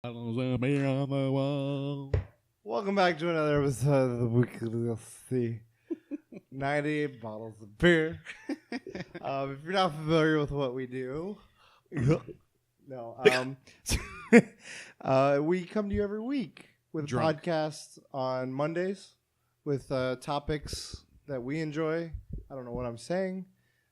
Welcome back to another episode of the Weekly 98 bottles of beer. If you're not familiar with what we do, we come to you every week with a podcast on Mondays with topics that we enjoy. I don't know what I'm saying.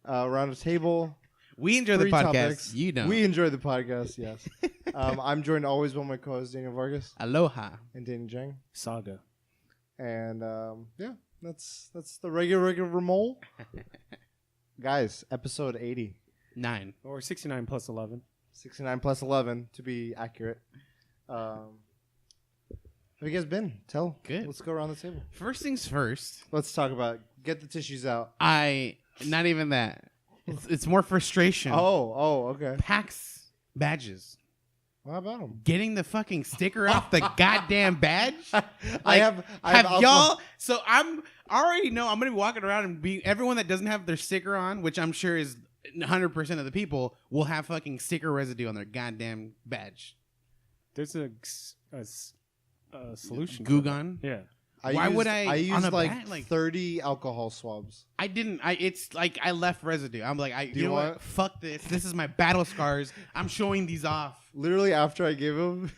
Around a table. We enjoy the podcast. Topics. You don't. We enjoy the podcast, yes. I'm joined always by my co-host, Daniel Vargas. Aloha. And Danny Jang. Saga. And, that's the regular remole. Guys, episode 80. 9. Or 69 plus 11. 69 plus 11, to be accurate. How have you guys been? Good. Let's go around the table. First things first. Let's talk about it. Get the tissues out. Not even that. It's more frustration. Oh, okay. PAX badges. What about them? Getting the fucking sticker off the goddamn badge. I have y'all. So I already know I'm gonna be walking around and be everyone that doesn't have their sticker on, which I'm sure is 100% of the people will have fucking sticker residue on their goddamn badge. There's a solution. Goo gun. Yeah. Why would I? I used like 30 alcohol swabs. I didn't. It's like I left residue. I'm like, Do you know what? Fuck this. This is my battle scars. I'm showing these off. Literally after I gave them,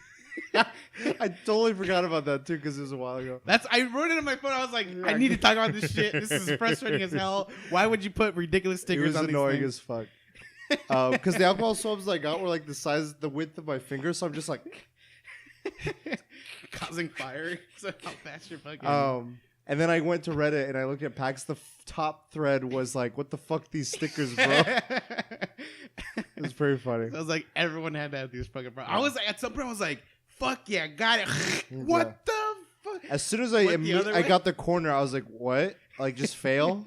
I totally forgot about that too because it was a while ago. I wrote it on my phone. I was like, I need to talk about this shit. This is frustrating as hell. Why would you put ridiculous stickers on these things? It was annoying as fuck. Because the alcohol swabs I got were like the width of my finger, so I'm just like causing fire. So how fast you're fucking. And then I went to Reddit and I looked at PAX. The top thread was like, "What the fuck, these stickers, bro?" It was pretty funny. So I was like, everyone had to have these fucking problems. I was like, at some point, I was like, "Fuck yeah, got it." What the fuck? As soon as I got the corner, I was like, "What? Like just fail?"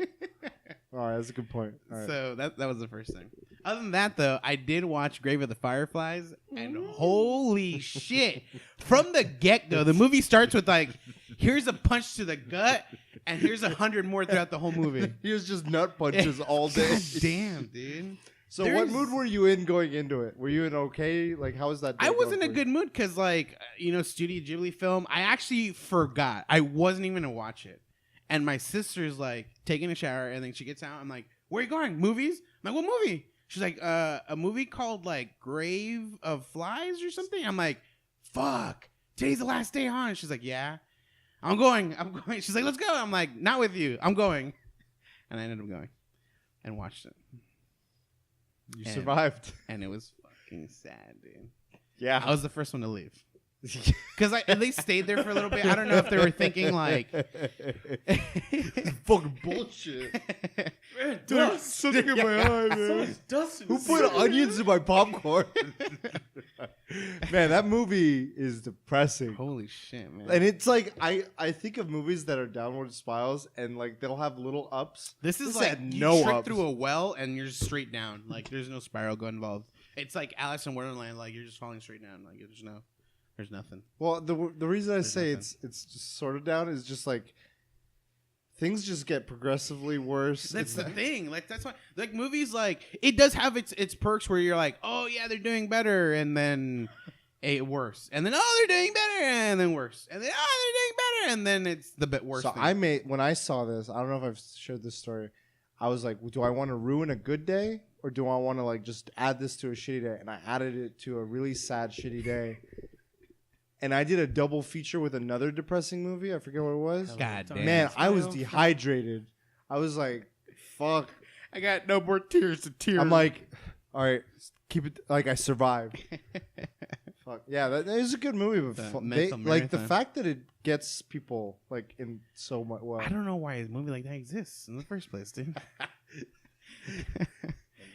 All right, that's a good point. All right. So that was the first thing. Other than that, though, I did watch Grave of the Fireflies, and holy shit! From the get-go, the movie starts with like, here's a punch to the gut, and here's 100 more throughout the whole movie. Here's just nut punches all day. God damn, dude. So what mood were you in going into it? Were you in okay? Like, how was that? I was in a good mood because, like, Studio Ghibli film, I actually forgot. I wasn't even going to watch it. And my sister's, like, taking a shower, and then she gets out. I'm like, where are you going? Movies? I'm like, what movie? She's like, a movie called, like, Grave of Flies or something? I'm like, fuck. Today's the last day on. She's like, yeah. I'm going. She's like, let's go. I'm like, not with you. I'm going. And I ended up going and watched it. You survived. And it was fucking sad, dude. Yeah. I was the first one to leave. Because they stayed there for a little bit. I don't know if they were thinking like fucking bullshit. Man, dude, something in my eye, man. Who put onions in my popcorn? Man, that movie is depressing. Holy shit, man. And it's like I think of movies that are downward spirals and like they'll have little ups. This is like no you trick ups. through a well and you're just straight down. Like there's no spiral go involved. It's like Alice in Wonderland. Like you're just falling straight down. Like there's nothing. Well, the reason I say it's just sort of down is just like things just get progressively worse. That's the thing. Like that's why like movies like it does have its perks where you're like, oh yeah, they're doing better, and then worse, and then oh they're doing better, and then worse, and then oh they're doing better, and then it's the bit worse. So thing. When I saw this, I don't know if I've shared this story. I was like, do I want to ruin a good day or do I want to like just add this to a shitty day? And I added it to a really sad shitty day. And I did a double feature with another depressing movie. I forget what it was. God damn. Man, I was dehydrated. I was like, fuck. I got no more tears to tears. I'm like, all right, keep it. Like, I survived. Fuck. Yeah, that is a good movie. But like, the fact that it gets people, like, in so much. Well, I don't know why a movie like that exists in the first place, dude.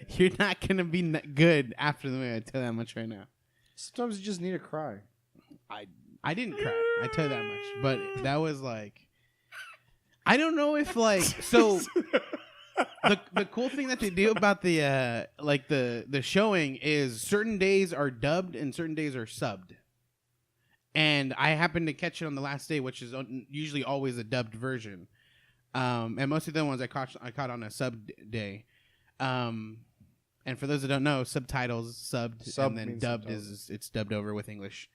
You're not going to be good after the movie. I tell you that much right now. Sometimes you just need to cry. I didn't cry. I tell you that much. But that was like, I don't know if like so. The cool thing that they do about the like the showing is certain days are dubbed and certain days are subbed. And I happened to catch it on the last day, which is usually always a dubbed version. And most of the ones I caught on a sub day. And for those that don't know, subtitles subbed and then dubbed subtitles. It's dubbed over with English.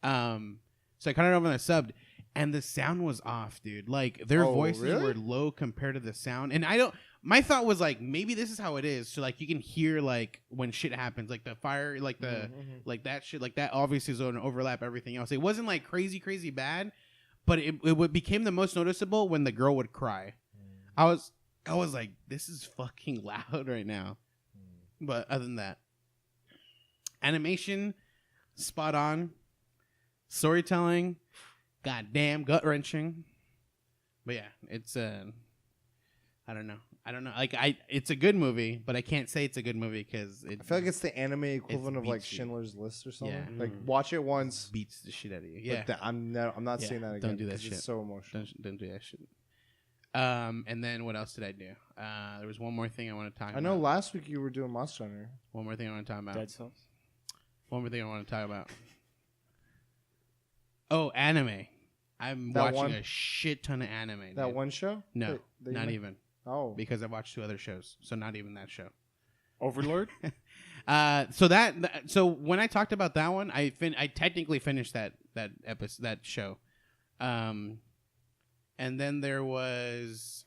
So I cut it over and I subbed, and the sound was off, dude. Like their voices really? were low compared to the sound, and I don't. My thought was like maybe this is how it is, so like you can hear like when shit happens, like the fire, like the like that shit, like that obviously is going to overlap everything else. It wasn't like crazy bad, but it became the most noticeable when the girl would cry. I was like, this is fucking loud right now. But other than that, animation, spot on. Storytelling, goddamn gut wrenching. But yeah, it's I don't know. Like it's a good movie, but I can't say it's a good movie because I feel like it's the anime equivalent of like beats you. Schindler's List or something. Yeah. Like watch it once. beats the shit out of you. but Yeah, I'm not Yeah, seeing that again. don't do that 'cause shit. It's so emotional. don't do that shit. And then what else did I do? There was one more thing I want to talk about. I know last week you were doing Monster Hunter. One more thing I want to talk about. Dead Cells. One more thing I want to talk about. Oh, anime. I'm That watching one- a shit ton of anime. That dude. one show? No, that you not made? even. Oh. Because I've watched 2 other shows, so not even that show. Overlord. So when I talked about that one, I technically finished that episode, that show. And then there was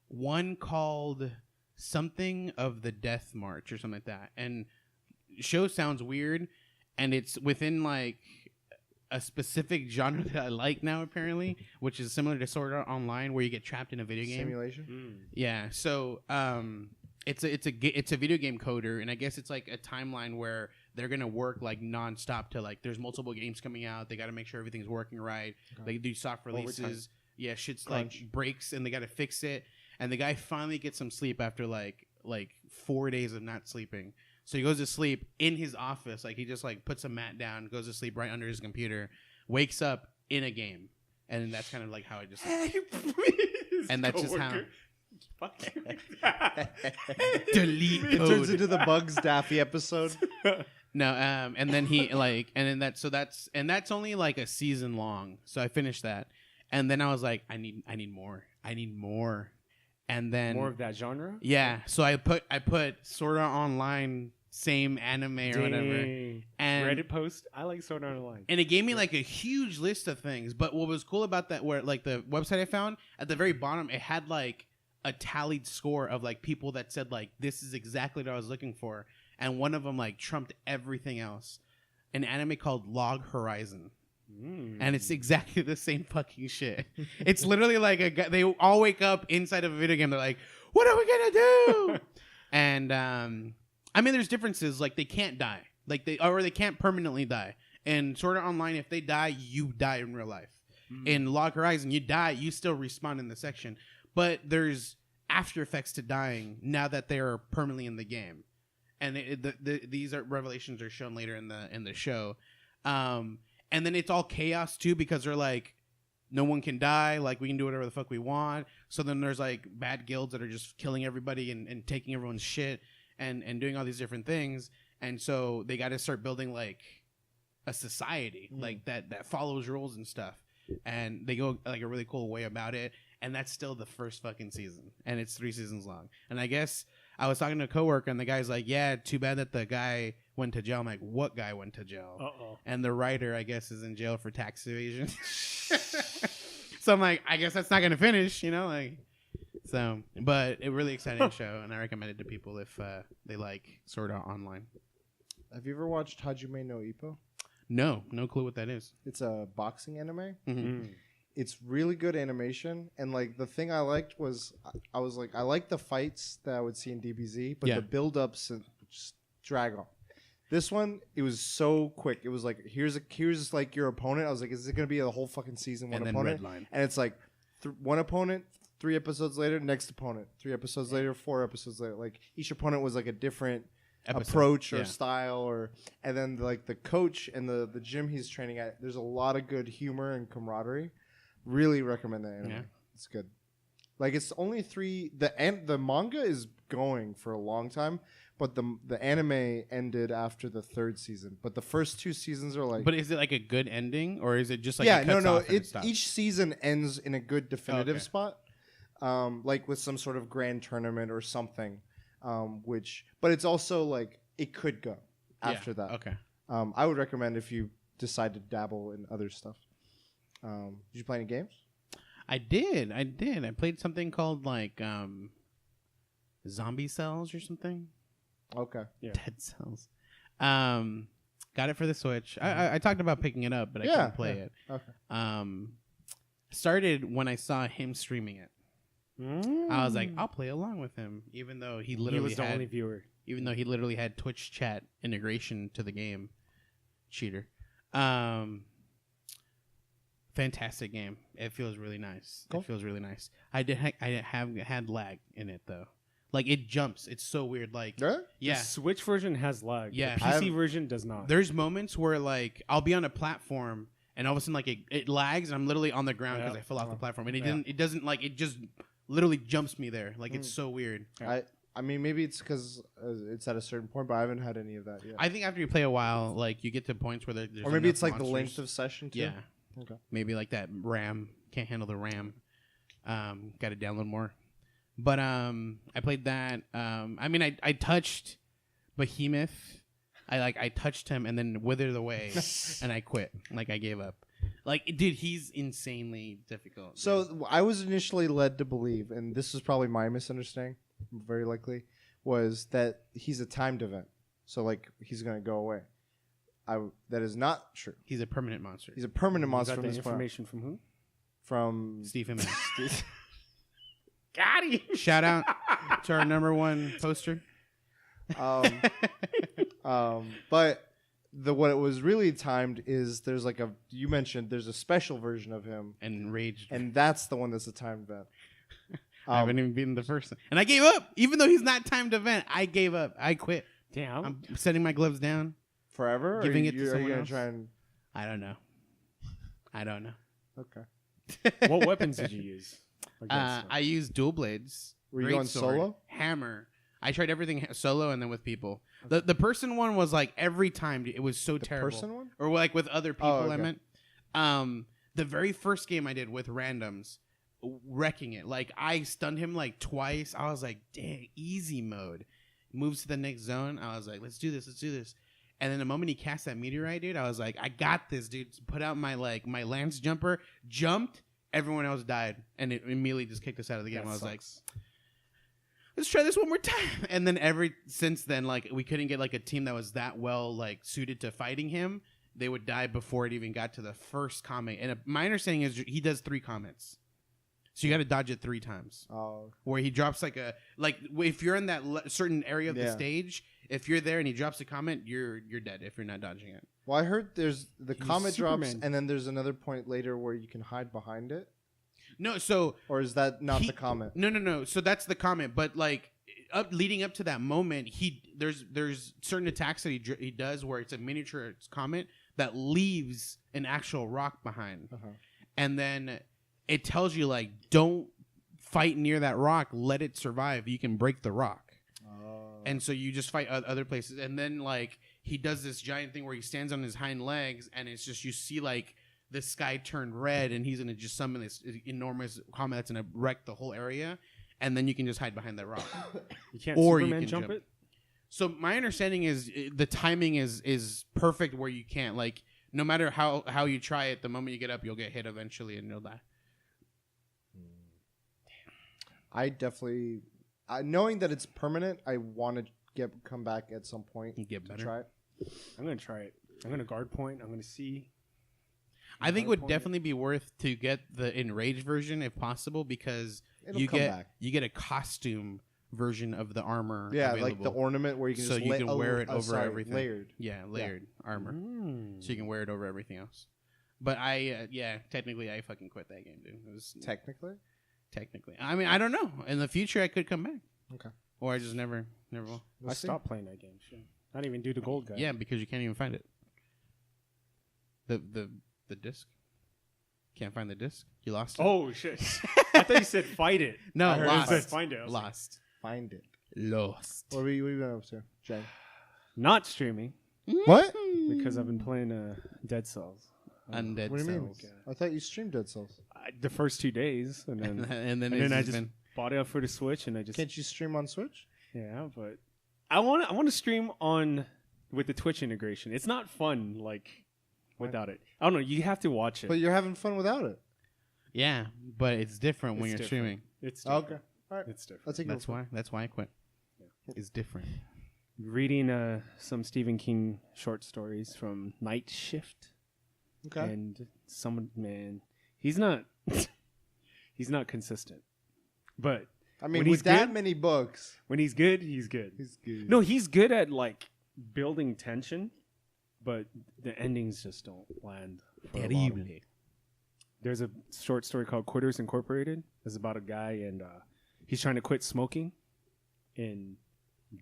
one called something of the Death March or something like that. And show sounds weird, and it's within like a specific genre that I like now, apparently, which is similar to Sword Art Online, where you get trapped in a video game. Simulation? Yeah, so it's a video game coder, and I guess it's like a timeline where they're gonna work like nonstop to like there's multiple games coming out. They got to make sure everything's working right. Okay. They do soft releases. Overtime. Yeah, shit's Crunch. like breaks, and they got to fix it. And the guy finally gets some sleep after like 4 days of not sleeping. So he goes to sleep in his office. Like he just like puts a mat down, goes to sleep right under his computer, wakes up in a game, and that's kind of like how it just. And that's just how. Fuck you. Delete It turns code. into the Bugs Daffy episode. No, and then he like, and then that's only like a season long. So I finished that, and then I was like, I need more, and then More of that genre. yeah. So I put Sword Art Online, same anime or whatever, Dang. and Reddit post. I like Sword Art Online. and it gave me like a huge list of things. But what was cool about that, where like the website I found at the very bottom, it had like a tallied score of like people that said like this is exactly what I was looking for, and one of them like trumped everything else. An anime called Log Horizon. And it's exactly the same fucking shit. It's literally like a guy, they all wake up inside of a video game. They're like, "What are we gonna do?" And I mean, there's differences. Like they can't die, like they can't permanently die. And Sword Art Online, if they die, you die in real life. In Log Horizon, you die, you still respawn in the section, but there's after effects to dying now that they are permanently in the game. And these revelations are shown later in the show. And then it's all chaos too, because they're like, no one can die. Like we can do whatever the fuck we want. So then there's like bad guilds that are just killing everybody and taking everyone's shit and doing all these different things. And so they got to start building like a society like that follows rules and stuff. And they go like a really cool way about it. And that's still the first fucking season. And it's 3 seasons long. And I guess I was talking to a coworker and the guy's like, yeah, too bad that the guy went to jail. I'm like, what guy went to jail? Uh-oh. And the writer, I guess, is in jail for tax evasion. So I'm like, I guess that's not going to finish, you know? Like, so, but a really exciting show. And I recommend it to people if they like Sword Art Online. Have you ever watched Hajime no Ippo? No clue what that is. It's a boxing anime. Mm-hmm. It's really good animation, and like the thing I liked was I was like I like the fights that I would see in DBZ, but Yeah. the build-ups just drag on. This one, it was so quick. It was like here's like your opponent. I was like, is it gonna be a whole fucking season one And then opponent? Redline. And it's like one opponent, 3 episodes later, next opponent, 3 episodes later, 4 episodes later. Like each opponent was like a different Episode. approach or Yeah. style, and then like the coach and the gym he's training at. There's a lot of good humor and camaraderie. Really recommend that anime. Yeah. It's good. Like it's only 3. The manga is going for a long time, but the anime ended after the 3rd season. But the first 2 seasons are like. But is it like a good ending, or is it just like yeah, it cuts no. off and it stops? Each season ends in a good definitive Okay. spot, like with some sort of grand tournament or something. But it's also like it could go after that. Okay. I would recommend if you decide to dabble in other stuff. Did you play any games? I did. I played something called like Zombie Cells or something. Okay. Yeah. Dead Cells. Got it for the Switch. I talked about picking it up, but I couldn't play it. Okay. Started when I saw him streaming it. I was like, I'll play along with him, even though he literally was the only viewer. Even though he literally had Twitch chat integration to the game. Cheater. Fantastic game. It feels really nice. Cool. It feels really nice. I have had lag in it though. Like it jumps. It's so weird. Like The Switch version has lag. Yeah. The PC version does not. There's moments where like I'll be on a platform and all of a sudden like it lags and I'm literally on the ground because I fell off the platform and it doesn't like it just literally jumps me there. Like it's so weird. I mean, maybe it's because it's at a certain point, but I haven't had any of that yet. I think after you play a while, like you get to points where there's or maybe enough it's like monsters. the length of session too. Yeah. Okay. Maybe like that RAM can't handle the RAM. Got to download more. But I played that. I mean, I touched Behemoth. I touched him and then withered away, and I quit. Like I gave up. Like, dude, he's insanely difficult. So I was initially led to believe, and this is probably my misunderstanding, very likely, was that he's a timed event. So like he's gonna go away. That is not true. He's a permanent monster. He's a permanent You monster got from the this point on. information from who? From Steve Himmel. Got him. Shout out to our #1 poster. But what it was really timed is there's like you mentioned there's a special version of him, And Rage. and that's the one that's a timed event. I haven't even beaten the first one. And I gave up. Even though he's not timed event, I gave up. I quit. Damn. I'm setting my gloves down. Forever? Giving or it to are you someone gonna else? try and I don't know. okay. What weapons did you use? I used dual blades. Were you great going sword, solo? Hammer. I tried everything solo and then with people. The person one was like every time it was so terrible. Person one? Or like with other people. Oh, okay. I meant. The very first game I did with randoms, wrecking it. Like I stunned him like twice. I was like, dang, easy mode. Moves to the next zone. I was like, let's do this. And then the moment he cast that meteorite, dude, I was like, I got this, dude. Put out my lance jumper, jumped. Everyone else died, and it immediately just kicked us out of the game. I was like, let's try this one more time. And then since then, like we couldn't get like a team that was that well like suited to fighting him. They would die before it even got to the first comment. And my understanding is he does 3 comments. So you got to dodge it 3 times. Oh. Where he drops if you're in that certain area of the stage, if you're there and he drops a comment, you're dead if you're not dodging it. Well, I heard there's the He's comet drops, Superman. and then there's another point later where you can hide behind it. No, so Or is that not the comment? No. So that's the comment, but like leading up to that moment, there's certain attacks that he does where it's a miniature comment that leaves an actual rock behind, and then it tells you like don't fight near that rock, let it survive. You can break the rock. And so you just fight other places, and then like he does this giant thing where he stands on his hind legs, and it's just you see like the sky turn red, and he's gonna just summon this enormous comet that's gonna wreck the whole area, and then you can just hide behind that rock. You can't Or you Superman can jump jump. it? So my understanding is the timing is perfect where you can't like no matter how you try it, the moment you get up, you'll get hit eventually and you'll die. I definitely, knowing that it's permanent, I want to come back at some point You get to better. try it. I'm going to try it. I'm going to guard point. I'm going to see. I think it would Point. definitely be worth to get the Enraged version if possible because It'll you come get back. you get a costume version of the armor. Yeah, available. like the ornament where you can So just you can wear it over everything. Layered. Yeah, layered armor. Mm. So you can wear it over everything else. But technically I fucking quit that game, dude. It was Technically? technically. I mean, I don't know. In the future I could come back. Okay. Or I just never will. We'll I see. stopped playing that game. Shit. Not even do the gold guy. Yeah, because you can't even find it. The disc. Can't find the disc. You lost it. Oh, shit. I thought you said fight it. no, I heard lost. it said find it. I was like, Lost. Find it. Lost. What have you been up to, Jay? Not streaming What? because I've been playing Dead Cells. Undead What do you mean? Cells. I thought you streamed Dead Cells. The first 2 days, and then and then, and then I just been bought it up for the Switch, and I just Can't you stream on Switch? yeah. But I want to stream on with the Twitch integration. It's not fun like without it. I don't know. You have to watch it. But you're having fun without it. Yeah, but it's different when It's you're different. streaming. It's different. Okay. All right. It's different. I'll take it. That's why I quit. It's different. Reading some Stephen King short stories from Night Shift. Okay. And man, he's not he's not consistent. But I mean, when with he's that good- many books, when he's good, he's good. he's good. No, he's good at like building tension, but the endings just don't land. for a lot of them. There's a short story called Quitters Incorporated. It's about a guy and he's trying to quit smoking, and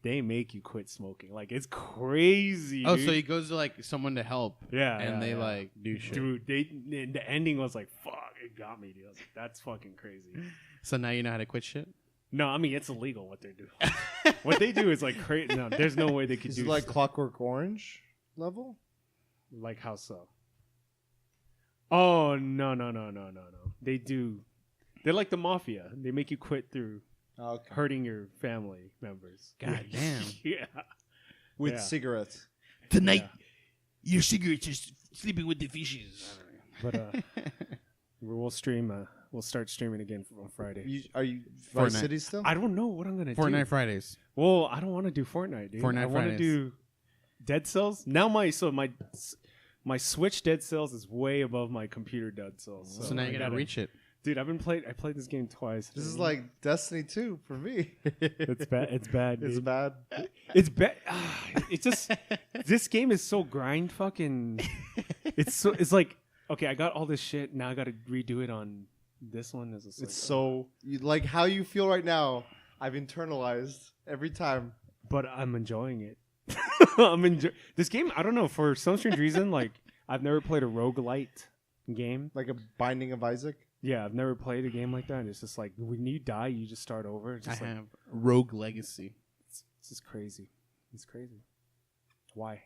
they make you quit smoking. Like, it's crazy. Oh, dude. so he goes to like someone to help. Yeah, and yeah, they yeah. like do shit. Dude, the ending was like, fuck, it got me, dude. I was like, that's fucking crazy. So now you know how to quit shit. No, I mean, it's illegal what they do. What they do is like crazy. No, there's no way they could Is do it like stuff. Clockwork Orange level? Like how so? Oh, no. They do. They're like the mafia. They make you quit through Okay. hurting your family members. God damn. Yeah. With Yeah. cigarettes. Tonight, Yeah. your cigarettes are sleeping with the fishes. But we'll stream. We'll start streaming again on Friday. Are you Vice Fortnite. City still? I don't know what I'm gonna do. Fortnite Fridays. Well, I don't want to do Fortnite, dude. Fortnite I want to Fridays. do Dead Cells. Now my Switch Dead Cells is way above my computer Dead Cells. So now I you gotta reach it. Dude, I played this game twice. This is like Destiny 2 for me. It's bad. It's bad. It's dude. bad. It's bad. It's just this game is so grind fucking. It's like, okay, I got all this shit. Now I got to redo it on this one. It's so like how you feel right now. I've internalized every time. But I'm enjoying it. This game. I don't know, for some strange reason. Like, I've never played a roguelite game. Like a Binding of Isaac. Yeah, I've never played a game like that. And it's just like when you die, you just start over. It's I just like, have Rogue Legacy. it's just crazy. It's crazy. Why?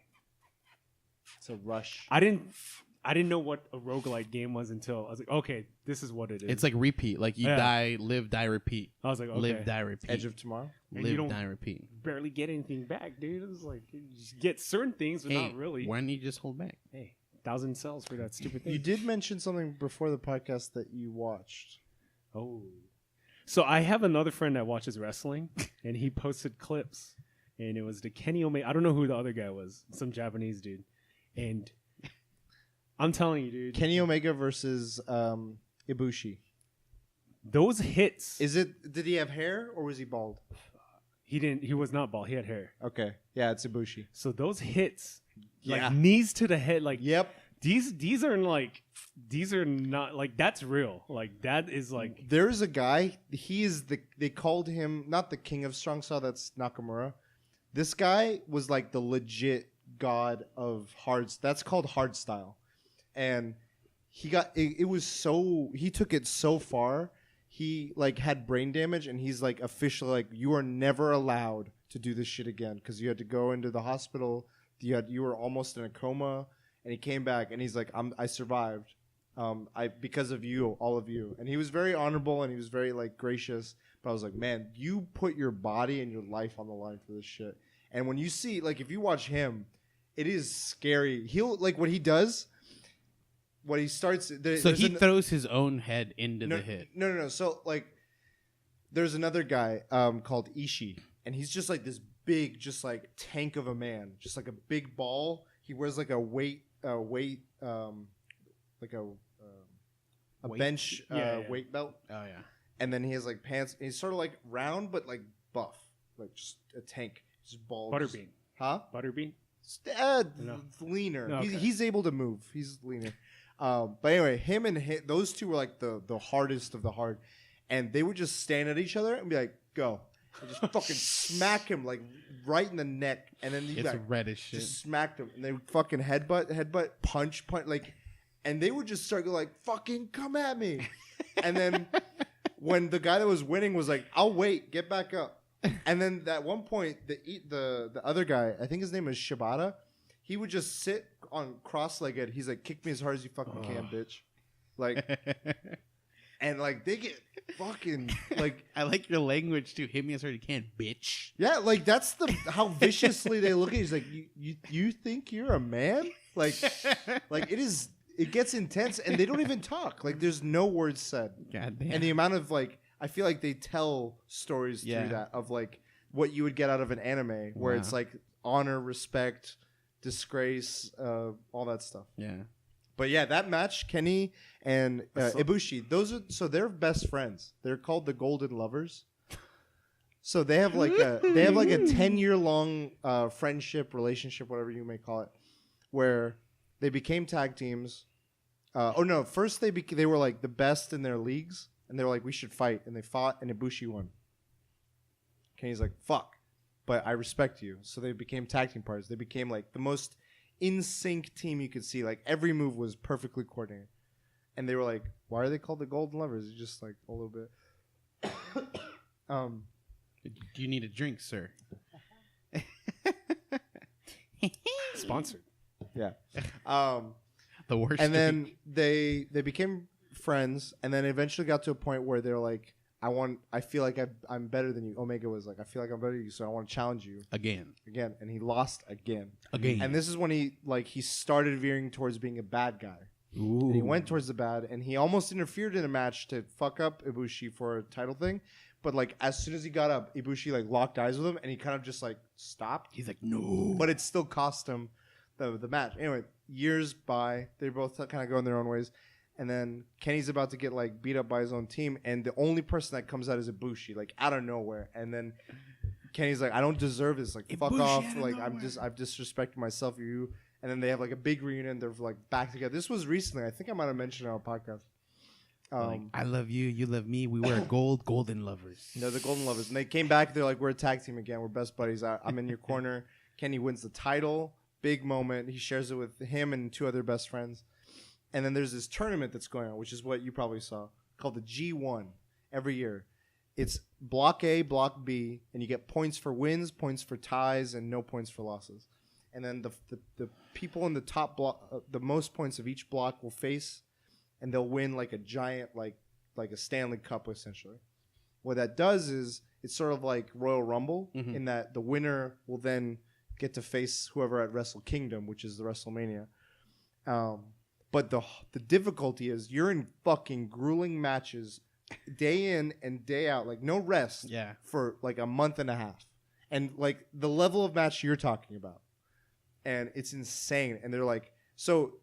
It's a rush. I didn't know what a roguelite game was until I was like, okay, this is what it is. It's like repeat. Like you Yeah. die, live, die, repeat. I was like, okay. Live, die, repeat. Edge of Tomorrow. And Live, you don't die, repeat. barely get anything back, dude. It was like you just get certain things, but Hey, not really. why don't you just hold back? Hey, 1,000 cells for that stupid thing. You did mention something before the podcast that you watched. Oh. So I have another friend that watches wrestling, and he posted clips, and it was the Kenny Omega. I don't know who the other guy was, some Japanese dude, and I'm telling you, dude, Kenny Omega versus Ibushi. those hits. Did he have hair or was he bald? He didn't. He was not bald. He had hair. Okay. Yeah, it's Ibushi. So those hits, Yeah. like knees to the head, like Yep. these are not like that's real. Like that is like There's a guy. They called him not the king of strong style. That's Nakamura. This guy was like the legit god of that's called hard style, and he got it was so he took it so far. He like had brain damage, and he's like officially like, you are never allowed to do this shit again because you had to go into the hospital. You were almost in a coma, and he came back, and he's like, I survived. Because of you, all of you. And he was very honorable, and he was very like gracious. But I was like, man, you put your body and your life on the line for this shit. And when you see, like, if you watch him, it is scary. He'll like what he does. What he starts. So he throws his own head into the hit. No. So like, there's another guy called Ishii, and he's just like this big, just like tank of a man, just like a big ball. He wears like a weight, like a Weight? bench weight belt, Oh yeah. and then he has like pants. He's sort of like round, but like buff, like just a tank. Just bald. Butterbean. Huh? Butterbean. No. Leaner. No, okay. He's able to move. He's leaner. But anyway, him and those two were like the hardest of the hard, and they would just stand at each other and be like, "Go," and just fucking smack him like right in the neck, and then you It's like red as shit. just smacked him, and they would fucking headbutt, punch, like, and they would just start go like, "Fucking come at me," and then when the guy that was winning was like, "I'll wait, get back up." And then at one point, the other guy, I think his name is Shibata, he would just sit on cross-legged. He's like, "Kick me as hard as you fucking can, bitch." Like, and like they get fucking like, I like your language too. Hit me as hard as you can, bitch. yeah, like that's how viciously they look at you. He's like, you think you're a man? Like it is. It gets intense, and they don't even talk. Like there's no words said. God damn. And the amount of like, I feel like they tell stories Yeah. through that of like what you would get out of an anime, where Wow. it's like honor, respect, disgrace, all that stuff. Yeah. But yeah, that match, Kenny and Ibushi, they're best friends. They're called the Golden Lovers. So they have like a 10-year long friendship, relationship, whatever you may call it, where they became tag teams. First they were like the best in their leagues, and they were like, we should fight, and they fought, and Ibushi won. Kenny's like, fuck, but I respect you. So they became tag team partners. They became like the most in sync team you could see. Like every move was perfectly coordinated, and they were like, why are they called the Golden Lovers? It's just like a little bit. Do you need a drink, sir? Sponsored. Yeah. The worst. And drink. then they became friends, and then eventually got to a point where they're like, I feel like I'm better than you. Omega was like, I feel like I'm better than you, so I want to challenge you again. and he lost again. Again. And this is when he started veering towards being a bad guy. Ooh. And he went towards the bad, and he almost interfered in a match to fuck up Ibushi for a title thing. But like as soon as he got up, Ibushi like locked eyes with him, and he kind of just like stopped. He's like, no. But it still cost him the match. Anyway, years by, they both kind of go in their own ways, and then Kenny's about to get like beat up by his own team, and the only person that comes out is Ibushi, like out of nowhere. And then Kenny's like, I don't deserve this. Like fuck Ibushi off. out of Like nowhere. I've disrespected myself. You. And then they have like a big reunion. They're like back together. This was recently. I think I might have mentioned it on our podcast. Like, I love you, you love me. We were golden lovers. They're the Golden Lovers. And they came back. They're like, we're a tag team again. We're best buddies. I'm in your corner. Kenny wins the title. Big moment. He shares it with him and two other best friends. And then there's this tournament that's going on, which is what you probably saw, called the G1 every year. It's Block A, Block B, and you get points for wins, points for ties, and no points for losses. And then the people in the top block, the most points of each block will face, and they'll win like a giant, like a Stanley Cup, essentially. What that does is it's sort of like Royal Rumble, in that the winner will then get to face whoever at Wrestle Kingdom, which is the WrestleMania. But the difficulty is you're in fucking grueling matches day in and day out, like no rest, Yeah. for like a month and a half. And like the level of match you're talking about. And it's insane. And they're like, so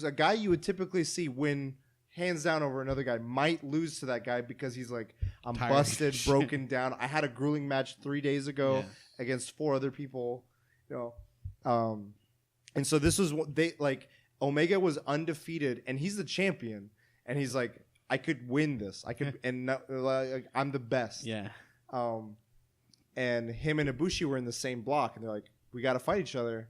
a guy you would typically see win hands down over another guy might lose to that guy because he's like, I'm Tired. busted, broken down. I had a grueling match 3 days ago Yeah. against 4 other people, and so this was what they like. Omega was undefeated, and he's the champion, and he's like, I could win this. I could, and like, I'm the best. Yeah. And him and Ibushi were in the same block, and they're like, we got to fight each other.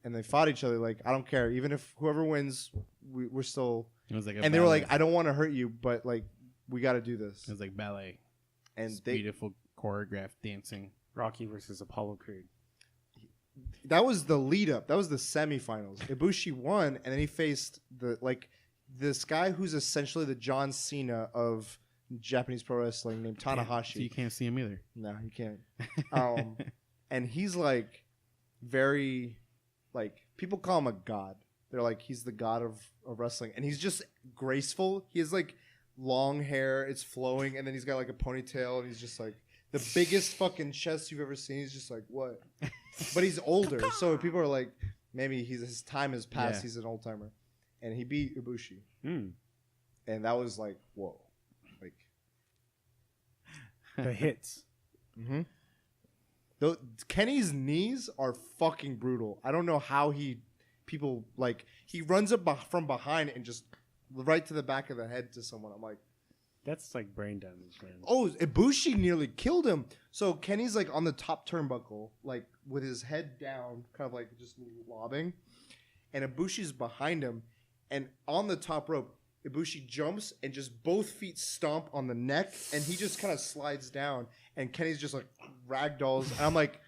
And they fought each other. Like, I don't care. Even if whoever wins, we're still. It was like And they were like, I don't want to hurt you, but like, we got to do this. it was like ballet. And It's they, beautiful choreographed dancing. Rocky versus Apollo Creed. that was the lead up. That was the semifinals. Ibushi won, and then he faced this guy who's essentially the John Cena of Japanese pro wrestling named Tanahashi. So you can't see him either. No, you can't. And he's like very, like, people call him a god. They're like, he's the god of wrestling. And he's just graceful. He has like long hair. It's flowing. And then he's got like a ponytail. And he's just like the biggest fucking chest you've ever seen. He's just like, what? But he's older. So people are like, maybe his time has passed. Yeah. He's an old timer. And he beat Ibushi. Mm. And that was like, whoa. Like, The hits. mm-hmm. Kenny's knees are fucking brutal. I don't know how he runs up from behind and just right to the back of the head to someone. I'm like, That's like brain damage, man. oh, Ibushi nearly killed him. So Kenny's like on the top turnbuckle, like with his head down, kind of like just lobbing, and Ibushi's behind him, and on the top rope, Ibushi jumps and just both feet stomp on the neck, and he just kind of slides down, and Kenny's just like ragdolls, and I'm like,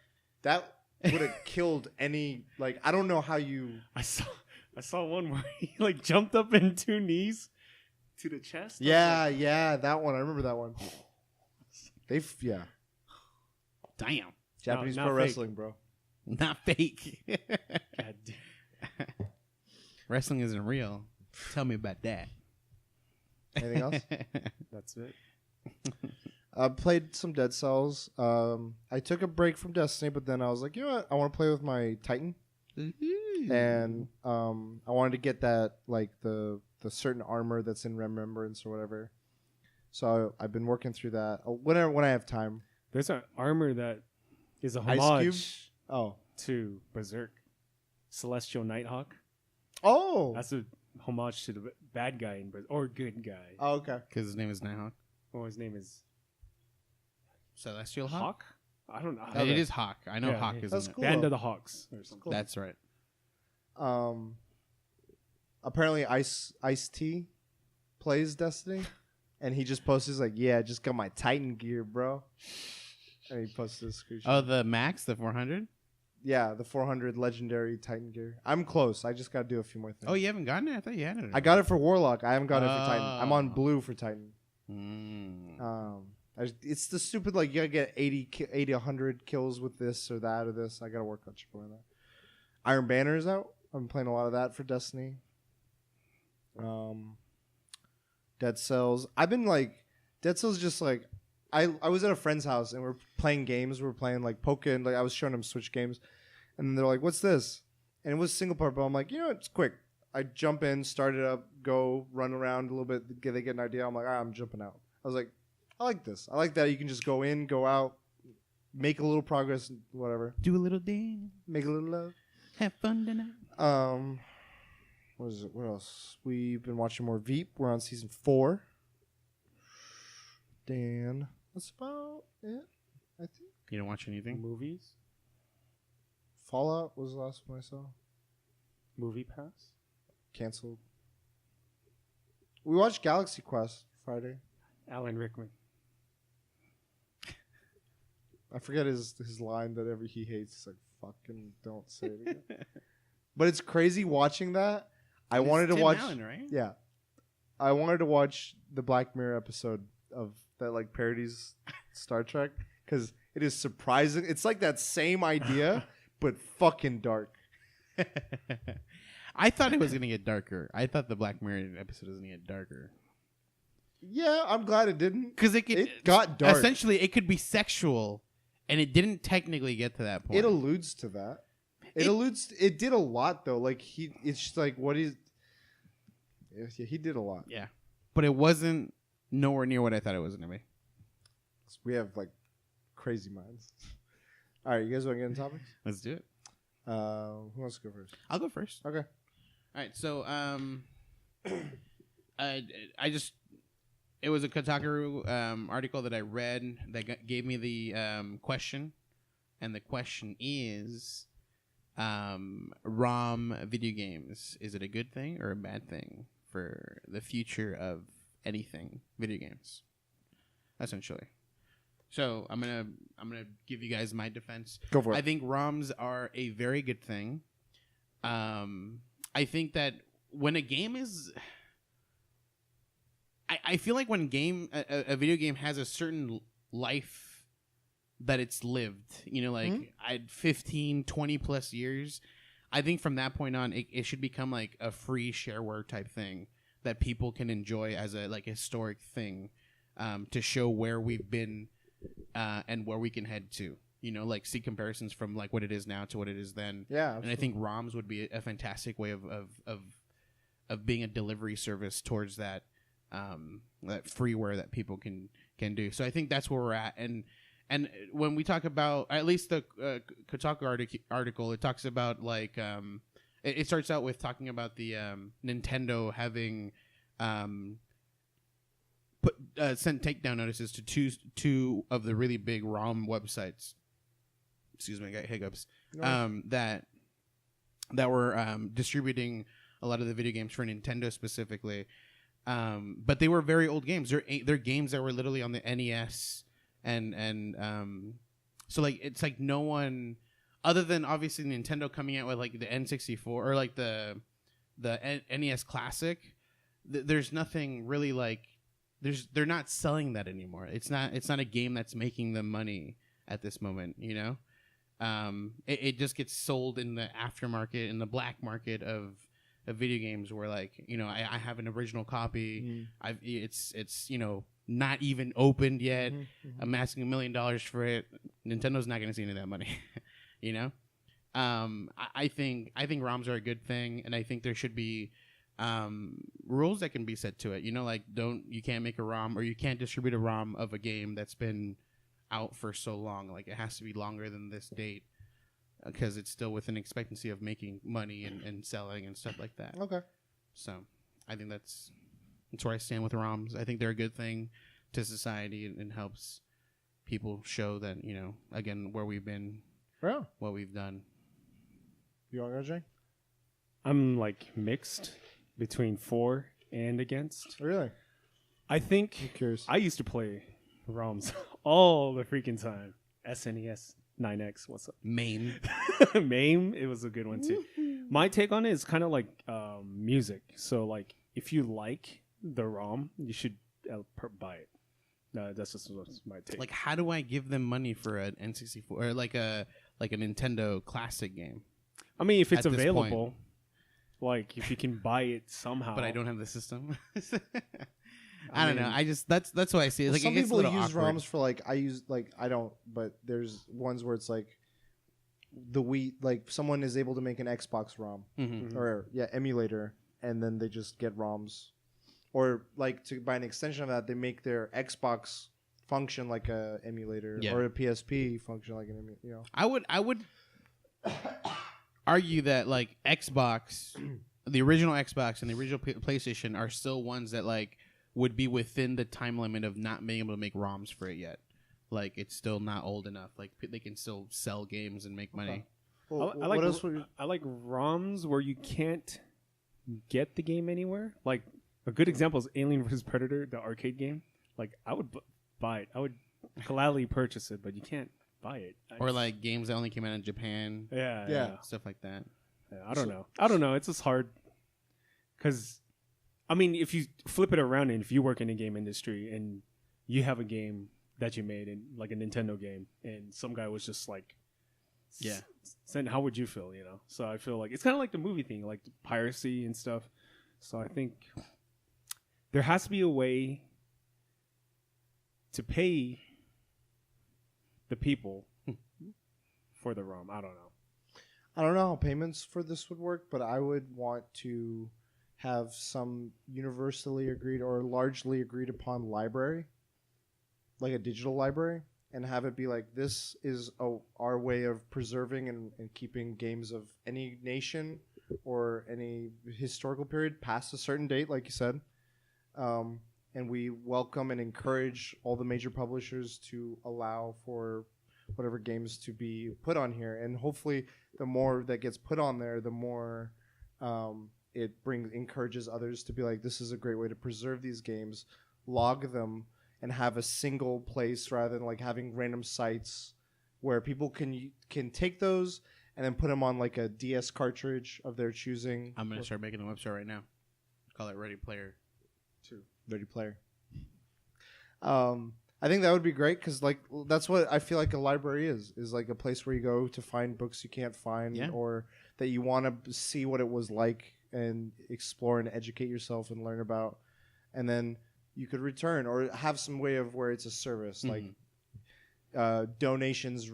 that would have killed any. Like, I don't know how you. I saw one where he like jumped up in 2 knees to the chest. Yeah, that one. I remember that one. Yeah, Damn. Japanese not pro fake. wrestling, bro. Not fake. God damn. Wrestling isn't real. Tell me about that. Anything else? That's it. I played some Dead Cells. I took a break from Destiny, but then I was like, you know what? I want to play with my Titan, and I wanted to get that like the certain armor that's in Remembrance or whatever. So I've been working through that when I have time. There's an armor that is a Ice Cube? homage Oh, to Berserk, Celestial Nighthawk. oh, That's a homage to the bad guy in Berserk, or good guy. oh, okay. Because his name is Nighthawk. Well, his name is Celestial Hawk? Hawk. I don't know. It is Hawk. I know Yeah, Hawk yeah. is That's in cool. Band though. of the Hawks or something. Cool. That's right. Apparently Ice T plays Destiny, and he just posted he's like, yeah, I just got my Titan gear, bro. And he posted a screenshot. Oh, the Max, the 400? Yeah, the 400 legendary Titan gear. I'm close. I just got to do a few more things. Oh, you haven't gotten it? I thought you had it. I got it for Warlock. I haven't got it for Titan. I'm on Oh. blue for Titan. Mm. It's the stupid like you gotta get 80 100 kills with this or that or this. I gotta work on shit on that. Iron Banner is out. I'm playing a lot of that for Destiny. Dead Cells. I've been like Dead Cells. Just like I was at a friend's house and we're playing games. We're playing like Poké and like I was showing them Switch games, and they're like, "What's this?" And it was single player. But I'm like, you know, it's quick. I jump in, start it up, go run around a little bit. They get an idea. I'm like, I'm jumping out. I was like, I like this. I like that you can just go in, go out, make a little progress, whatever. Do a little dance. Make a little love. Have fun tonight. What is it? What else? We've been watching more Veep. We're on season 4. Dan, that's about it, I think. You don't watch anything? Movies, Fallout was the last one I saw. Movie Pass. Canceled. We watched Galaxy Quest Friday. Alan Rickman. I forget his line that he hates. He's like, fucking don't say it again. But it's crazy watching that. I wanted to Tim watch. Allen, right? Yeah. I wanted to watch the Black Mirror episode of that, like, parodies Star Trek, because it is surprising. It's like that same idea, but fucking dark. I thought it was going to get darker. I thought the Black Mirror episode was going to get darker. Yeah, I'm glad it didn't. Because It got dark. Essentially, it could be sexual, and it didn't technically get to that point. It alludes to that. It did a lot though. Like it's just like what he's. Yeah, he did a lot. Yeah. But it wasn't nowhere near what I thought it was going to be. We have like crazy minds. All right, you guys want to get into topics? Let's do it. Who wants to go first? I'll go first. Okay. All right. So, I just. It was a Kotaku article that I read that gave me the question. And the question is, ROM video games, is it a good thing or a bad thing for the future of anything video games? Essentially. So I'm gonna give you guys my defense. Go for it. I think ROMs are a very good thing. I think that when a game is, I feel like when a video game has a certain life that it's lived, you know, like 15, 20 plus years, I think from that point on, it should become like a free shareware type thing that people can enjoy as a like historic thing, to show where we've been and where we can head to, you know, like see comparisons from like what it is now to what it is then. Yeah, absolutely. And I think ROMs would be a fantastic way of being a delivery service towards that freeware that people can do. So I think that's where we're at. And when we talk about, at least the Kotaku article, it talks about like it starts out with talking about the Nintendo having sent takedown notices to two of the really big ROM websites. Excuse me, I got hiccups. That were distributing a lot of the video games for Nintendo specifically. But they were very old games. They're games that were literally on the NES, and so like it's like no one other than obviously Nintendo coming out with like the N64 or like the NES Classic. There's nothing really like they're not selling that anymore. It's not a game that's making them money at this moment. You know, it just gets sold in the aftermarket, in the black market of video games where like I have an original copy. It's not even opened yet. I'm asking $1 million for it. Nintendo's not going to see any of that money. I think ROMs are a good thing, and I think there should be rules that can be set to it. Like you can't make a ROM or you can't distribute a ROM of a game that's been out for so long. Like it has to be longer than this date because it's still within expectancy of making money and selling and stuff like that. Okay. So I think that's where I stand with ROMs. I think they're a good thing to society and helps people show that, again, where we've been, what we've done. You want to go, Jay? I'm like mixed between for and against. Really? I think I'm curious. I used to play ROMs all the freaking time. SNES 9X, what's up? MAME. MAME, it was a good one too. My take on it is kind of like music. So like if you like the ROM, you should buy it. That's just my take. Like, how do I give them money for an N64 or like a Nintendo classic game? I mean, if it's available, like if you can buy it somehow. But I don't have the system. I don't know. I just that's what I see. It's like some it gets people a little use awkward. ROMs for like I don't, but there's ones where it's like the Wii, like someone is able to make an Xbox ROM or emulator, and then they just get ROMs, or like by an extension of that, they make their Xbox function like a emulator or a PSP function like an emulator. I would argue that like Xbox, the original Xbox and the original PlayStation are still ones that like would be within the time limit of not being able to make ROMs for it yet. Like it's still not old enough. Like they can still sell games and make money. Well, I like ROMs where you can't get the game anywhere. Like a good example is Alien vs Predator, the arcade game. Like I would buy it. I would gladly purchase it, but you can't buy it. Or like games that only came out in Japan. Yeah. Stuff like that. Yeah, I don't know. It's just hard because, I mean, if you flip it around and if you work in the game industry and you have a game that you made in like a Nintendo game and some guy was just like, how would you feel? So I feel like it's kind of like the movie thing, like piracy and stuff. So I think there has to be a way to pay the people for the ROM. I don't know how payments for this would work, but I would want to have some universally agreed or largely agreed upon library, like a digital library, and have it be like, this is our way of preserving and keeping games of any nation or any historical period past a certain date, like you said. And we welcome and encourage all the major publishers to allow for whatever games to be put on here. And hopefully the more that gets put on there, the more it encourages others to be like, this is a great way to preserve these games, log them, and have a single place rather than like having random sites where people can take those and then put them on like a DS cartridge of their choosing. I'm going to start making a website right now. Call it Ready Player 2. Ready Player. I think that would be great because like that's what I feel like a library is like a place where you go to find books you can't find or that you want to see what it was like and explore and educate yourself and learn about, and then you could return or have some way of where it's a service like donations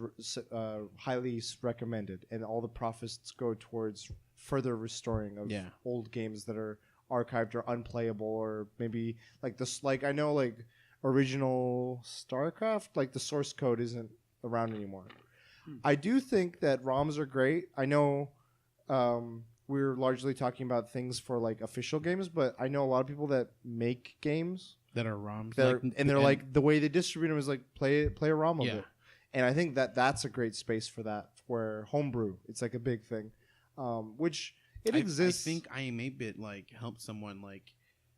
highly recommended, and all the profits go towards further restoring of old games that are archived or unplayable, or maybe like this, like I know like original StarCraft, like the source code isn't around anymore. I do think that ROMs are great. I know we're largely talking about things for like official games, but I know a lot of people that make games that are ROMs, they're like the way they distribute them is like play a ROM of it, and I think that's a great space for that. Where homebrew, it's like a big thing, which it exists. I think IMA-Bit like helped someone like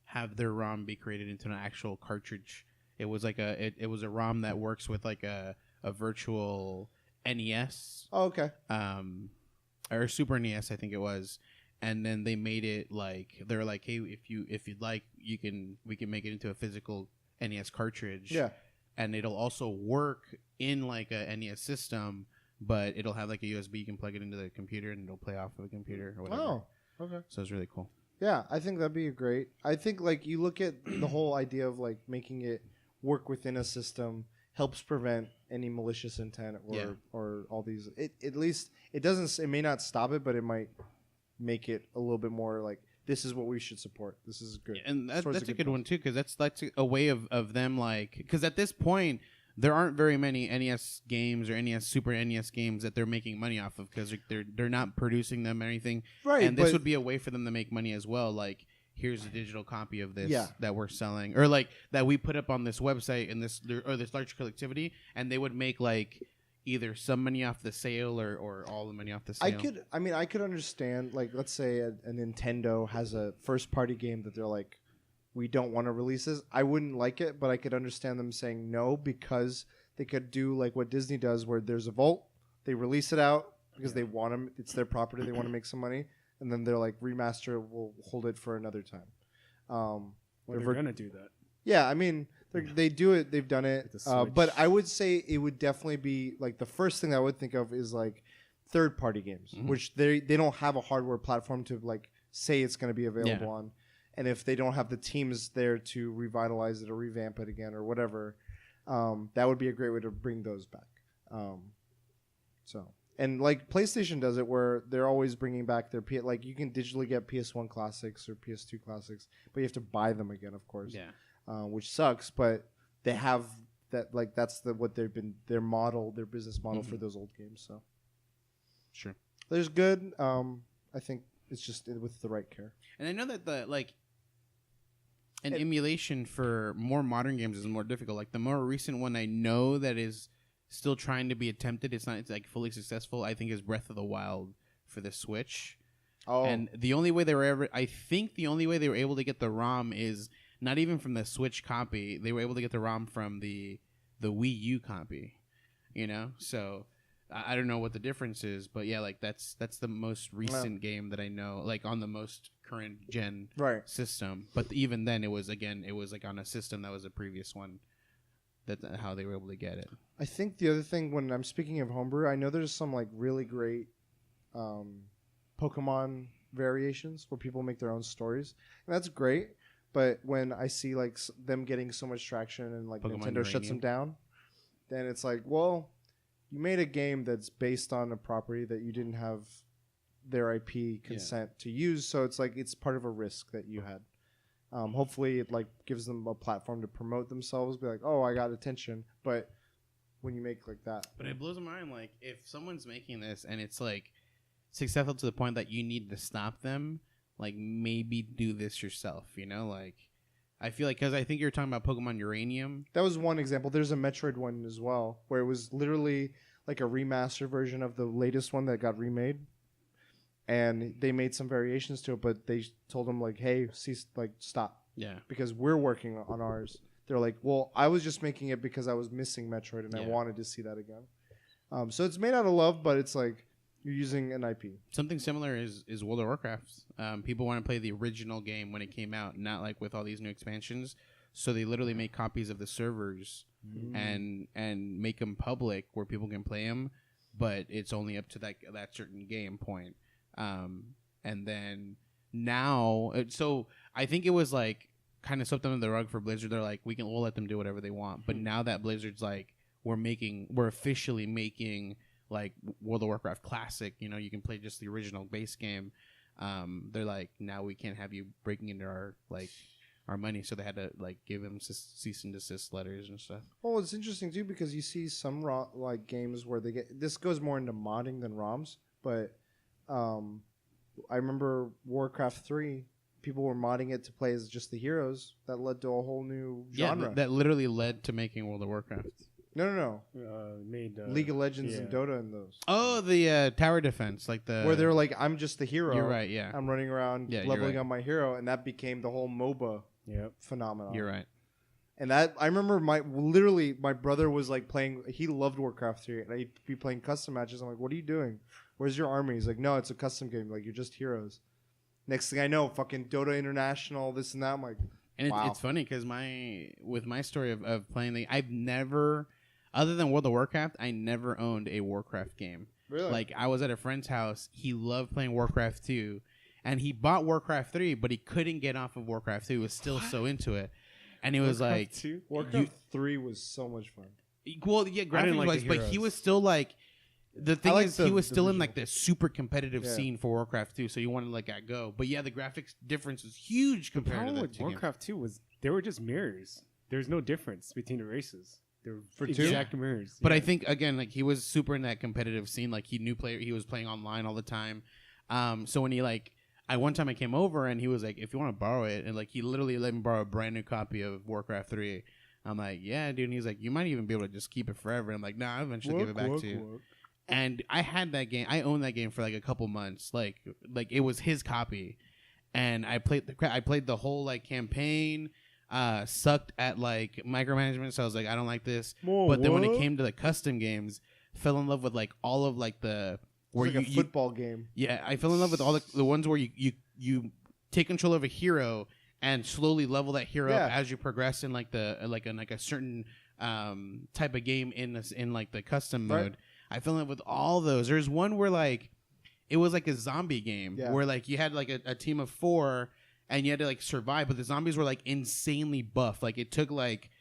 have their ROM be created into an actual cartridge. It was like it was a ROM that works with like a virtual NES. Oh, okay. Or Super NES, I think it was. And then they made it like they're like, hey, if you'd like, we can make it into a physical NES cartridge. Yeah. And it'll also work in like a NES system, but it'll have like a USB. You can plug it into the computer and it'll play off of the computer or whatever. Oh. Okay. So it's really cool. Yeah, I think that'd be great. I think like you look at the whole idea of like making it work within a system helps prevent any malicious intent or all these. At least it doesn't. It may not stop it, but it might make it a little bit more like this is what we should support. This is good. And that's a good point. one too, because that's a way of them like because at this point there aren't very many NES games or NES Super NES games that they're making money off of because they're not producing them or anything. Right, and this would be a way for them to make money as well. Like here's a digital copy of this that we're selling, or like that we put up on this website and this large collectivity, and they would make like either some money off the sale or all the money off the sale. I could understand like let's say a Nintendo has a first party game that they're like, we don't want to release this. I wouldn't like it, but I could understand them saying no because they could do like what Disney does, where there's a vault, they release it out because they want them. It's their property. They want to make some money, and then they're like remaster. We'll hold it for another time. They're gonna do that. Yeah, I mean they do it. They've done it. But I would say it would definitely be like the first thing I would think of is like third party games, which they don't have a hardware platform to like say it's going to be available on. And if they don't have the teams there to revitalize it or revamp it again or whatever, that would be a great way to bring those back. And like PlayStation does it where they're always bringing back their like you can digitally get PS1 classics or PS2 classics, but you have to buy them again, of course. Yeah. Which sucks, but they have that like that's what they've been their business model for those old games. So sure, there's good. I think it's just with the right care. And I know that an emulation for more modern games is more difficult. Like the more recent one I know that is still trying to be attempted, it's like fully successful, I think, is Breath of the Wild for the Switch. Oh. And the only way they were able to get the ROM is not even from the Switch copy. They were able to get the ROM from the Wii U copy, you know? So I don't know what the difference is, but yeah, like that's the most recent game that I know, like on the most current gen system. But even then, it was like on a system that was a previous one. That's how they were able to get it. I think the other thing, when I'm speaking of homebrew, I know there's some like really great Pokemon variations where people make their own stories, and that's great. But when I see like them getting so much traction and like Pokemon Nintendo shuts them down, then it's like, well, you made a game that's based on a property that you didn't have their IP consent to use, so it's like it's part of a risk that you had. Hopefully, it like gives them a platform to promote themselves, be like, "Oh, I got attention." But when you make like that, but it blows my mind. Like if someone's making this and it's like successful to the point that you need to stop them, like maybe do this yourself. You know, like I feel like because I think you're talking about Pokemon Uranium. That was one example. There's a Metroid one as well, where it was literally like a remaster version of the latest one that got remade. And they made some variations to it, but they told them like, "Hey, cease, like, stop." Yeah. Because we're working on ours. They're like, "Well, I was just making it because I was missing Metroid and I wanted to see that again." So it's made out of love, but it's like you're using an IP. Something similar is World of Warcraft. People want to play the original game when it came out, not like with all these new expansions. So they literally make copies of the servers and make them public where people can play them, but it's only up to that certain game point. And then now, so I think it was like kind of swept under the rug for Blizzard. They're like, we'll let them do whatever they want. But now that Blizzard's like, we're officially making like World of Warcraft Classic. You know, you can play just the original base game. They're like, now we can't have you breaking into our money. So they had to like give them cease and desist letters and stuff. Well, it's interesting too because you see some like games where they get this goes more into modding than ROMs, but. I remember Warcraft 3, people were modding it to play as just the heroes. That led to a whole new genre. Yeah, that literally led to making World of Warcraft. No. Made League of Legends and Dota and those. Oh, the tower defense, like the where they're like, I'm just the hero. You're right. Yeah, I'm running around leveling on my hero, and that became the whole MOBA phenomenon. You're right. And that I remember my brother was like playing. He loved Warcraft 3, and I'd be playing custom matches. I'm like, "What are you doing? Where's your army?" He's like, "No, it's a custom game. Like you're just heroes." Next thing I know, fucking Dota International, this and that. I'm like, and wow. It's funny because with my story of playing I've never, other than World of Warcraft, I never owned a Warcraft game. Really? Like I was at a friend's house. He loved playing Warcraft 2. and he bought Warcraft 3, but he couldn't get off of Warcraft 2. He was still so into it, and he was like, Warcraft 3 was so much fun. well, yeah, graphics wise, but he was still like. The thing is, he was still in like the super competitive scene for Warcraft 2, so you wanted to let that go. But yeah, the graphics difference is huge compared to with Warcraft 2 was they were just mirrors. There's no difference between the races. They're exact mirrors. But I think again, like he was super in that competitive scene. Like he was playing online all the time. So when he one time I came over and he was like, if you want to borrow it, and like he literally let me borrow a brand new copy of Warcraft 3. I'm like, yeah, dude. And he's like, you might even be able to just keep it forever. And I'm like, nah, I'll eventually give it back to you. And I had that game. I owned that game for like a couple months. Like it was his copy, and I played the whole like campaign. Sucked at like micromanagement, so I was like, I don't like this. But then when it came to the custom games, fell in love with like all of like the where it's like a football game. Yeah, I fell in love with all the ones where you take control of a hero and slowly level that hero up as you progress in like a certain type of game in like the custom mode. I fell in love with all those. There's one where like it was like a zombie game where like you had like a team of 4 and you had to like survive, but the zombies were like insanely buff. Like it took like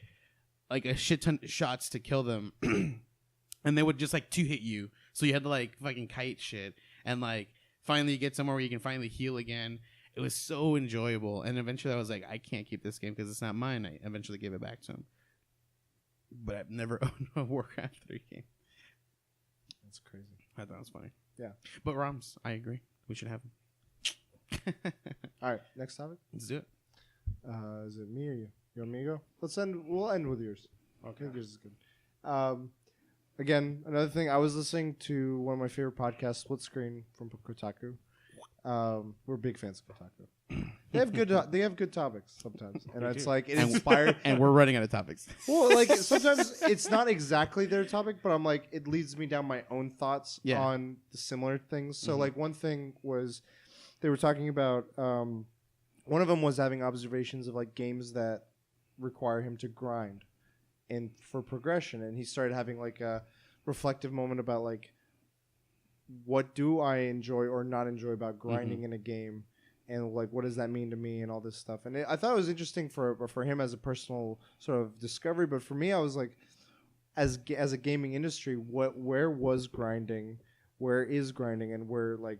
a shit ton of shots to kill them, and they would just like 2-hit you. So you had to like fucking kite shit, and like finally you get somewhere where you can finally heal again. It was so enjoyable, and eventually I was like, I can't keep this game because it's not mine. I eventually gave it back to him, but I've never owned a Warcraft 3 game. That's crazy. I thought it was funny. Yeah. But ROMs, I agree. We should have them. All right, next topic. Let's do it. Is it me or you? You want me to go? We'll end with yours. Okay. I think yours is good. Again, another thing. I was listening to one of my favorite podcasts, Split Screen from Kotaku. We're big fans of Kotaku. They have good topics sometimes, and it's like it inspired. And we're running out of topics. Well, like sometimes it's not exactly their topic, but I'm like it leads me down my own thoughts on the similar things. So like one thing was they were talking about one of them was having observations of like games that require him to grind and for progression, and he started having like a reflective moment about like what do I enjoy or not enjoy about grinding in a game. And like, what does that mean to me, and all this stuff. And I thought it was interesting for him as a personal sort of discovery. But for me, I was like, as a gaming industry, where was grinding, where is grinding, and what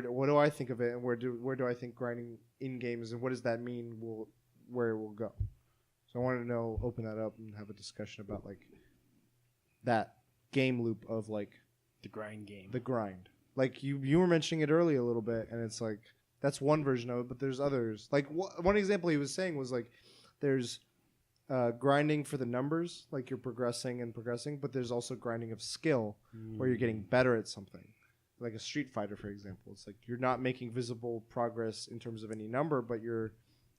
do I think of it, and where do I think grinding in games, and what does that mean? Where it will go. So I wanted to open that up and have a discussion about like that game loop of like the grind game. The grind, like you were mentioning it earlier a little bit, and it's like. That's one version of it, but there's others. Like one example he was saying was like, there's grinding for the numbers, like you're progressing, but there's also grinding of skill, where you're getting better at something. Like a Street Fighter, for example. It's like you're not making visible progress in terms of any number, but you're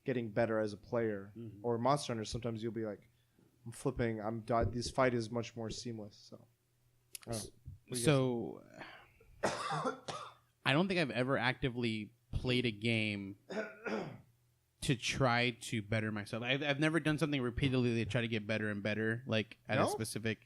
getting better as a player. Or Monster Hunter, sometimes you'll be like, I'm flipping, this fight is much more seamless. So I don't think I've ever actively played a game to try to better myself. I've never done something repeatedly to try to get better and better, like at a specific.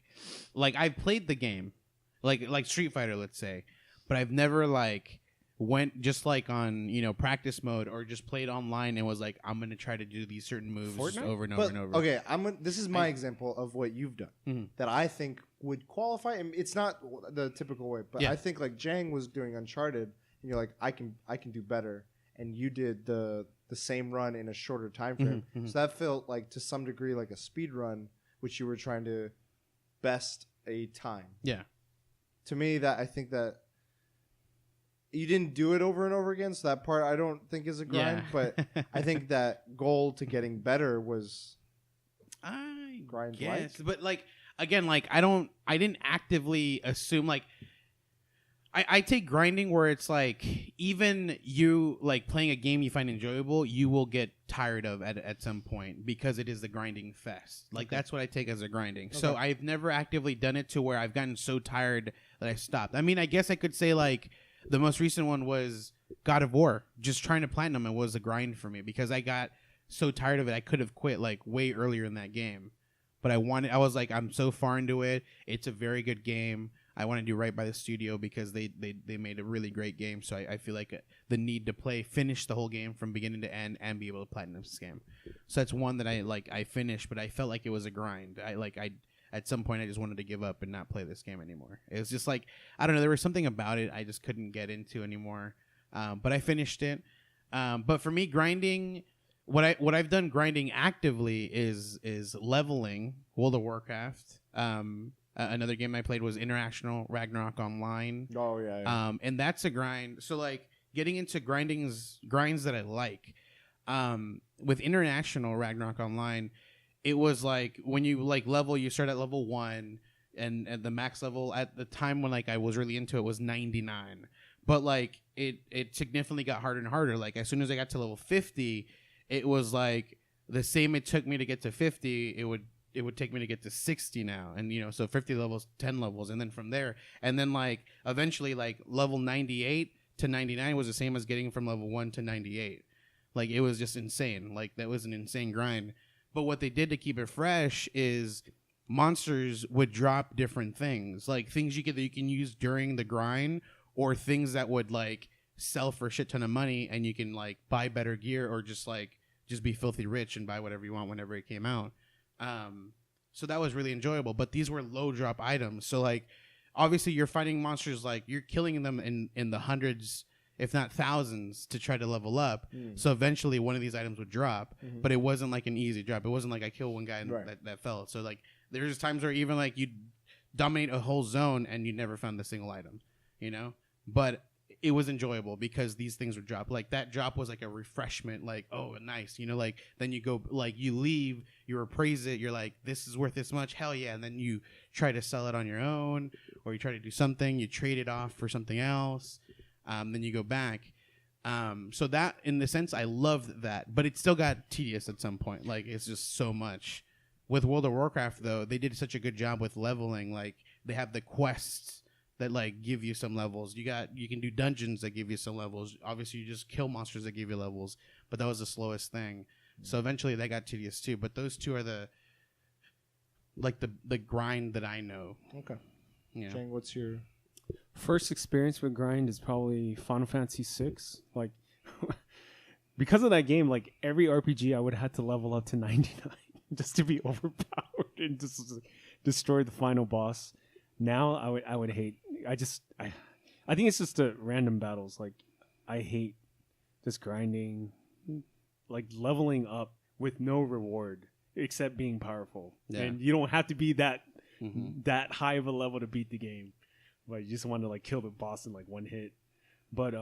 Like I've played the game, like Street Fighter, let's say, but I've never like went just like on practice mode or just played online and was like, I'm gonna try to do these certain moves over and over and over. Okay, this is my example of what you've done that I think would qualify. And it's not the typical way, but I think like Jang was doing Uncharted. And you're like, I can do better, and you did the same run in a shorter time frame. So that felt like to some degree like a speed run, which you were trying to best a time. Yeah. To me, that I think that you didn't do it over and over again, so that part I don't think is a grind. But I think that goal to getting better was grind. Yes, but like again, like I didn't actively assume like. I take grinding where it's like even you like playing a game you find enjoyable, you will get tired of at some point because it is the grinding fest. Like that's what I take as a grinding. Okay. So I've never actively done it to where I've gotten so tired that I stopped. I mean, I guess I could say like the most recent one was God of War. Just trying to platinum it was a grind for me because I got so tired of it I could have quit like way earlier in that game. But I was like, I'm so far into it. It's a very good game. I want to do right by the studio because they made a really great game. So I feel like the need to finish the whole game from beginning to end and be able to platinum this game. So that's one that I finished, but I felt like it was a grind. At some point I just wanted to give up and not play this game anymore. It was just like, I don't know, there was something about it I just couldn't get into anymore. But I finished it. But for me, grinding, what I've done grinding actively is leveling World of Warcraft. Another game I played was International Ragnarok Online. Oh yeah. And that's a grind. So like getting into grinds that I like. With International Ragnarok Online, it was like when you like level, you start at level 1, and at the max level at the time when like I was really into it was 99. But like it significantly got harder and harder. Like as soon as I got to level 50, it was like the same it took me to get to 50, it would take me to get to 60 now. And so 50 levels, 10 levels, and then from there, and then like eventually like level 98 to 99 was the same as getting from level 1 to 98. Like it was just insane. Like that was an insane grind. But what they did to keep it fresh is monsters would drop different things, like things that you can use during the grind, or things that would like sell for a shit ton of money, and you can like buy better gear, or just be filthy rich and buy whatever you want whenever it came out. So that was really enjoyable. But these were low drop items. So like obviously you're fighting monsters, like you're killing them in the hundreds, if not thousands, to try to level up. So eventually one of these items would drop, but it wasn't like an easy drop. It wasn't like I kill one guy and that fell. So like there's times where even like you dominate a whole zone and you never found the single item, but it was enjoyable because these things would drop. Like that drop was like a refreshment, like, oh, nice, like then you go, like you leave, you appraise it, you're like, this is worth this much, hell yeah. And then you try to sell it on your own, or you try to do something, you trade it off for something else. Then you go back. So that, in the sense, I loved that, but it still got tedious at some point. Like it's just so much. With World of Warcraft, though, they did such a good job with leveling. Like they have the quests that like give you some levels. You can do dungeons that give you some levels. Obviously, you just kill monsters that give you levels, but that was the slowest thing. So eventually, that got tedious too. But those two are the grind that I know. Okay. Yeah. Chang, what's your first experience with grind? Is probably Final Fantasy VI. Like, because of that game, like every RPG, I would have had to level up to 99 just to be overpowered and just destroy the final boss. Now I would hate. I think it's just the random battles. Like I hate just grinding, like leveling up with no reward except being powerful. Yeah. And you don't have to be that high of a level to beat the game. But you just want to like kill the boss in like one hit. But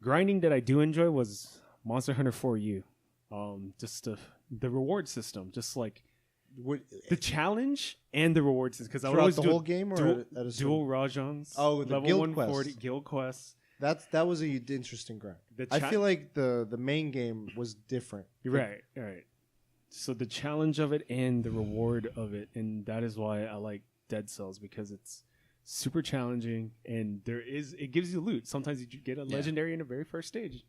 grinding that I do enjoy was Monster Hunter 4U. Just the reward system, just like the challenge and the reward system. Because I would always the do whole game or at a dual Rajans. Oh, the level guild 140 quest. Guild quests. That was a interesting grind. I feel like the main game was different. Right. So the challenge of it and the reward of it, and that is why I like Dead Cells, because it's super challenging, and it gives you loot. Sometimes you get a legendary in the very first stage.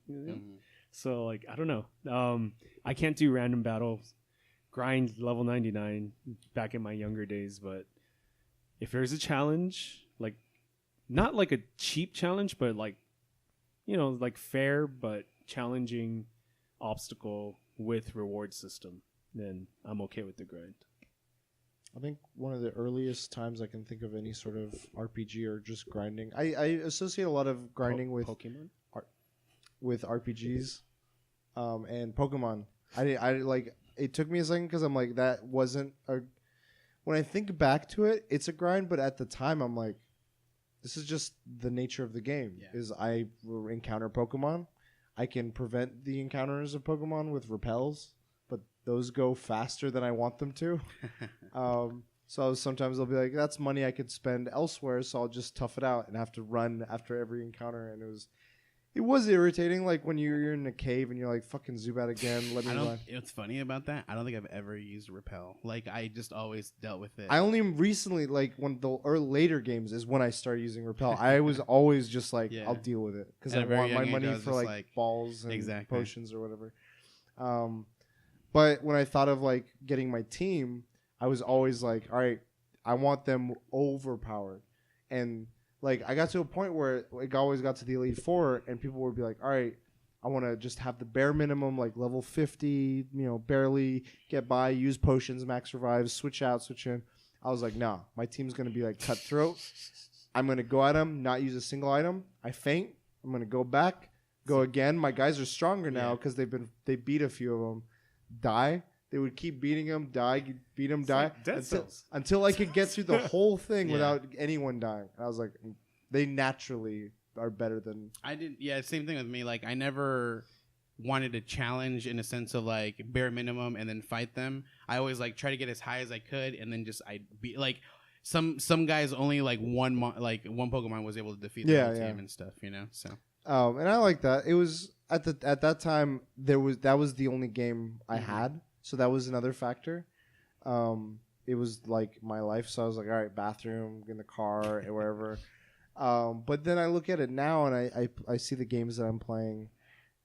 So like I don't know. I can't do random battles, grind level 99 back in my younger days, but if there's a challenge, like not like a cheap challenge, but like like fair but challenging obstacle with reward system, then I'm okay with the grind. I think one of the earliest times I can think of any sort of RPG or just grinding, I associate a lot of grinding with Pokemon, with RPGs, and Pokemon. I like. It took me a second because I'm like, that wasn't a. When I think back to it, it's a grind, but at the time I'm like, this is just the nature of the game. Yeah. Is I encounter Pokemon, I can prevent the encounters of Pokemon with repels, but those go faster than I want them to. So sometimes I'll be like, that's money I could spend elsewhere, so I'll just tough it out and have to run after every encounter. And it was irritating, like when you're in a cave and you're like, fucking Zubat again, let me run. What's funny about that, I don't think I've ever used repel. Like I just always dealt with it. I only recently, like when the later games is when I started using repel. I was always just like, I'll deal with it because I want my money for like balls and potions or whatever. But when I thought of like getting my team, I was always like, all right, I want them overpowered. And like I got to a point where it always got to the Elite Four, and people would be like, "All right, I want to just have the bare minimum, like level 50, barely get by, use potions, max revives, switch out, switch in." I was like, "No, my team's gonna be like cutthroat. I'm gonna go at them, not use a single item. I faint. I'm gonna go back, go again. My guys are stronger now because they beat a few of them. Die." They would keep beating them, die, beat them, die, until I could get through the whole thing without anyone dying. And I was like, they naturally are better than... I didn't... Yeah, same thing with me. Like, I never wanted to challenge in a sense of, like, bare minimum and then fight them. I always, like, try to get as high as I could, and then just... I'd be like... Some guys only, like, one Pokemon was able to defeat the whole team and stuff, so... and I like that. It was... At that time, that was the only game I had. So that was another factor. It was like my life. So I was like, all right, bathroom, in the car, wherever. But then I look at it now and I see the games that I'm playing.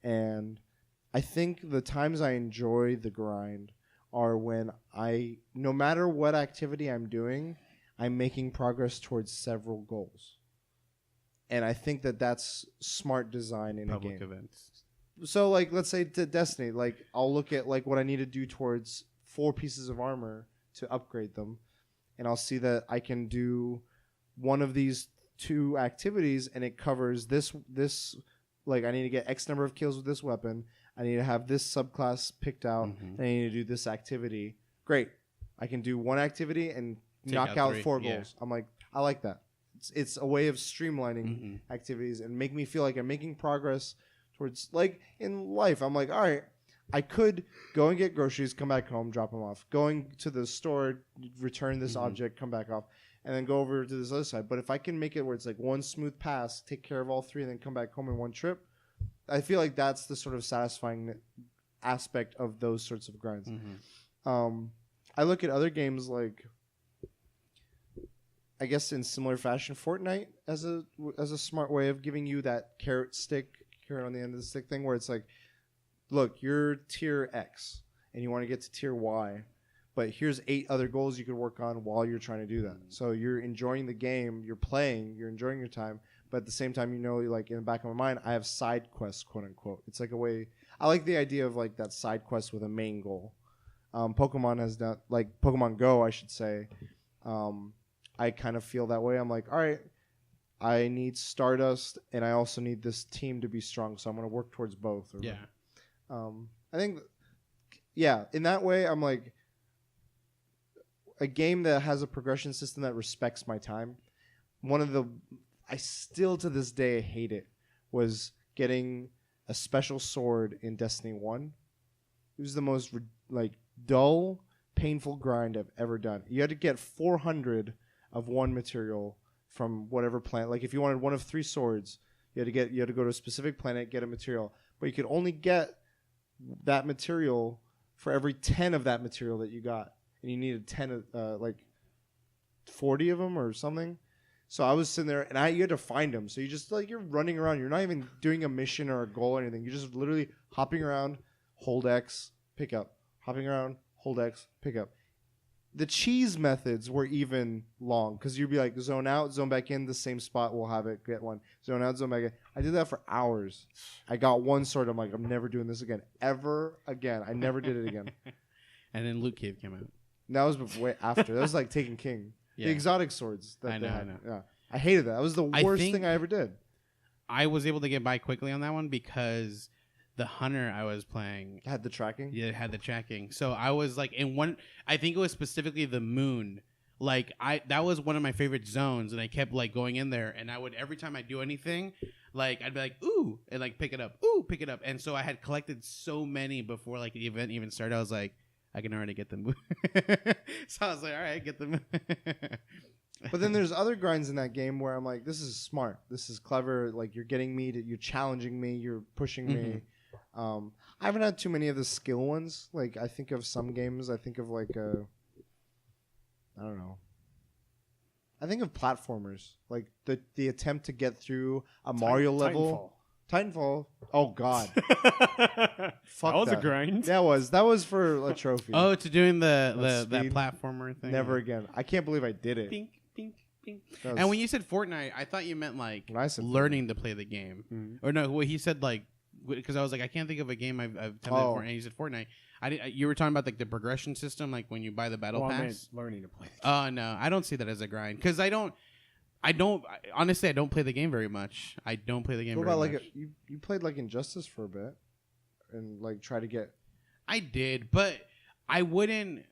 And I think the times I enjoy the grind are when no matter what activity I'm doing, I'm making progress towards several goals. And I think that's smart design in public a game. Events. So, like, let's say to Destiny, like, I'll look at, like, what I need to do towards 4 pieces of armor to upgrade them, and I'll see that I can do one of these 2 activities, and it covers this, like, I need to get X number of kills with this weapon, I need to have this subclass picked out, and I need to do this activity. Great. I can do one activity and knock out 4 goals. I'm like, I like that. It's a way of streamlining activities and make me feel like I'm making progress towards, like, in life, I'm like, all right, I could go and get groceries, come back home, drop them off. Going to the store, return this object, come back off, and then go over to this other side. But if I can make it where it's like one smooth pass, take care of all 3, and then come back home in one trip, I feel like that's the sort of satisfying aspect of those sorts of grinds. I look at other games like, I guess in similar fashion, Fortnite as a smart way of giving you that carrot on the end of the stick thing, where it's like, look, you're tier X and you want to get to tier Y, but here's 8 other goals you could work on while you're trying to do that. So you're enjoying the game, you're playing, you're enjoying your time, but at the same time, like, in the back of my mind, I have side quests, quote unquote. It's like a way. I like the idea of, like, that side quest with a main goal. Pokemon has done, like, Pokemon Go, I should say. I kind of feel that way. I'm like, all right, I need Stardust, and I also need this team to be strong, so I'm going to work towards both. I think, in that way, I'm like, a game that has a progression system that respects my time. I still to this day hate it, was getting a special sword in Destiny 1. It was the most, dull, painful grind I've ever done. You had to get 400 of one material from whatever planet. Like, if you wanted one of 3 swords, you had to go to a specific planet, get a material. But you could only get that material for every 10 of that material that you got. And you needed 10 of, 40 of them or something. So I was sitting there, and you had to find them. So you just, you're running around. You're not even doing a mission or a goal or anything. You're just literally hopping around, hold X, pick up. Hopping around, hold X, pick up. The cheese methods were even long, because you'd be like, zone out, zone back in, the same spot, we'll have it, get one. Zone out, zone back in. I did that for hours. I got one sword. I'm like, I'm never doing this again. Ever again. I never did it again. And then Loot Cave came out. And that was way after. That was like Taken King. Yeah. The exotic swords that I they had. know. Yeah. I hated that. That was the worst thing I ever did. I was able to get by quickly on that one because the hunter I was playing had the tracking. Yeah, it had the tracking. So I was like in one. I think it was specifically the moon. Like that was one of my favorite zones, and I kept like going in there, and I would every time I do anything, like I'd be like ooh, and like pick it up, ooh, pick it up, and so I had collected so many before like the event even started. I was like, I can already get the moon. So I was like, all right, get the moon. But then there's other grinds in that game where I'm like, this is smart, this is clever. Like you're getting me, you're challenging me, you're pushing me. I haven't had too many of the skill ones. Like I think of some games. I think of like I don't know. I think of platformers, like the attempt to get through a Mario level. Titanfall. Oh God. Fuck that was a grind. That was for a trophy. Oh, to doing that platformer thing. Never again. I can't believe I did it. Pink, pink. And when you said Fortnite, I thought you meant like When I said learning to play the game. Mhm. Or no, what he said like because I was like I can't think of a game I've attempted for, and he said Fortnite. You were talking about like the progression system, like when you buy the battle I meant pass. learning to play. Oh no, I don't see that as a grind because honestly I don't play the game very much. I don't play the game. What very about much. like you played like Injustice for a bit, and like try to get. I did, but I wouldn't.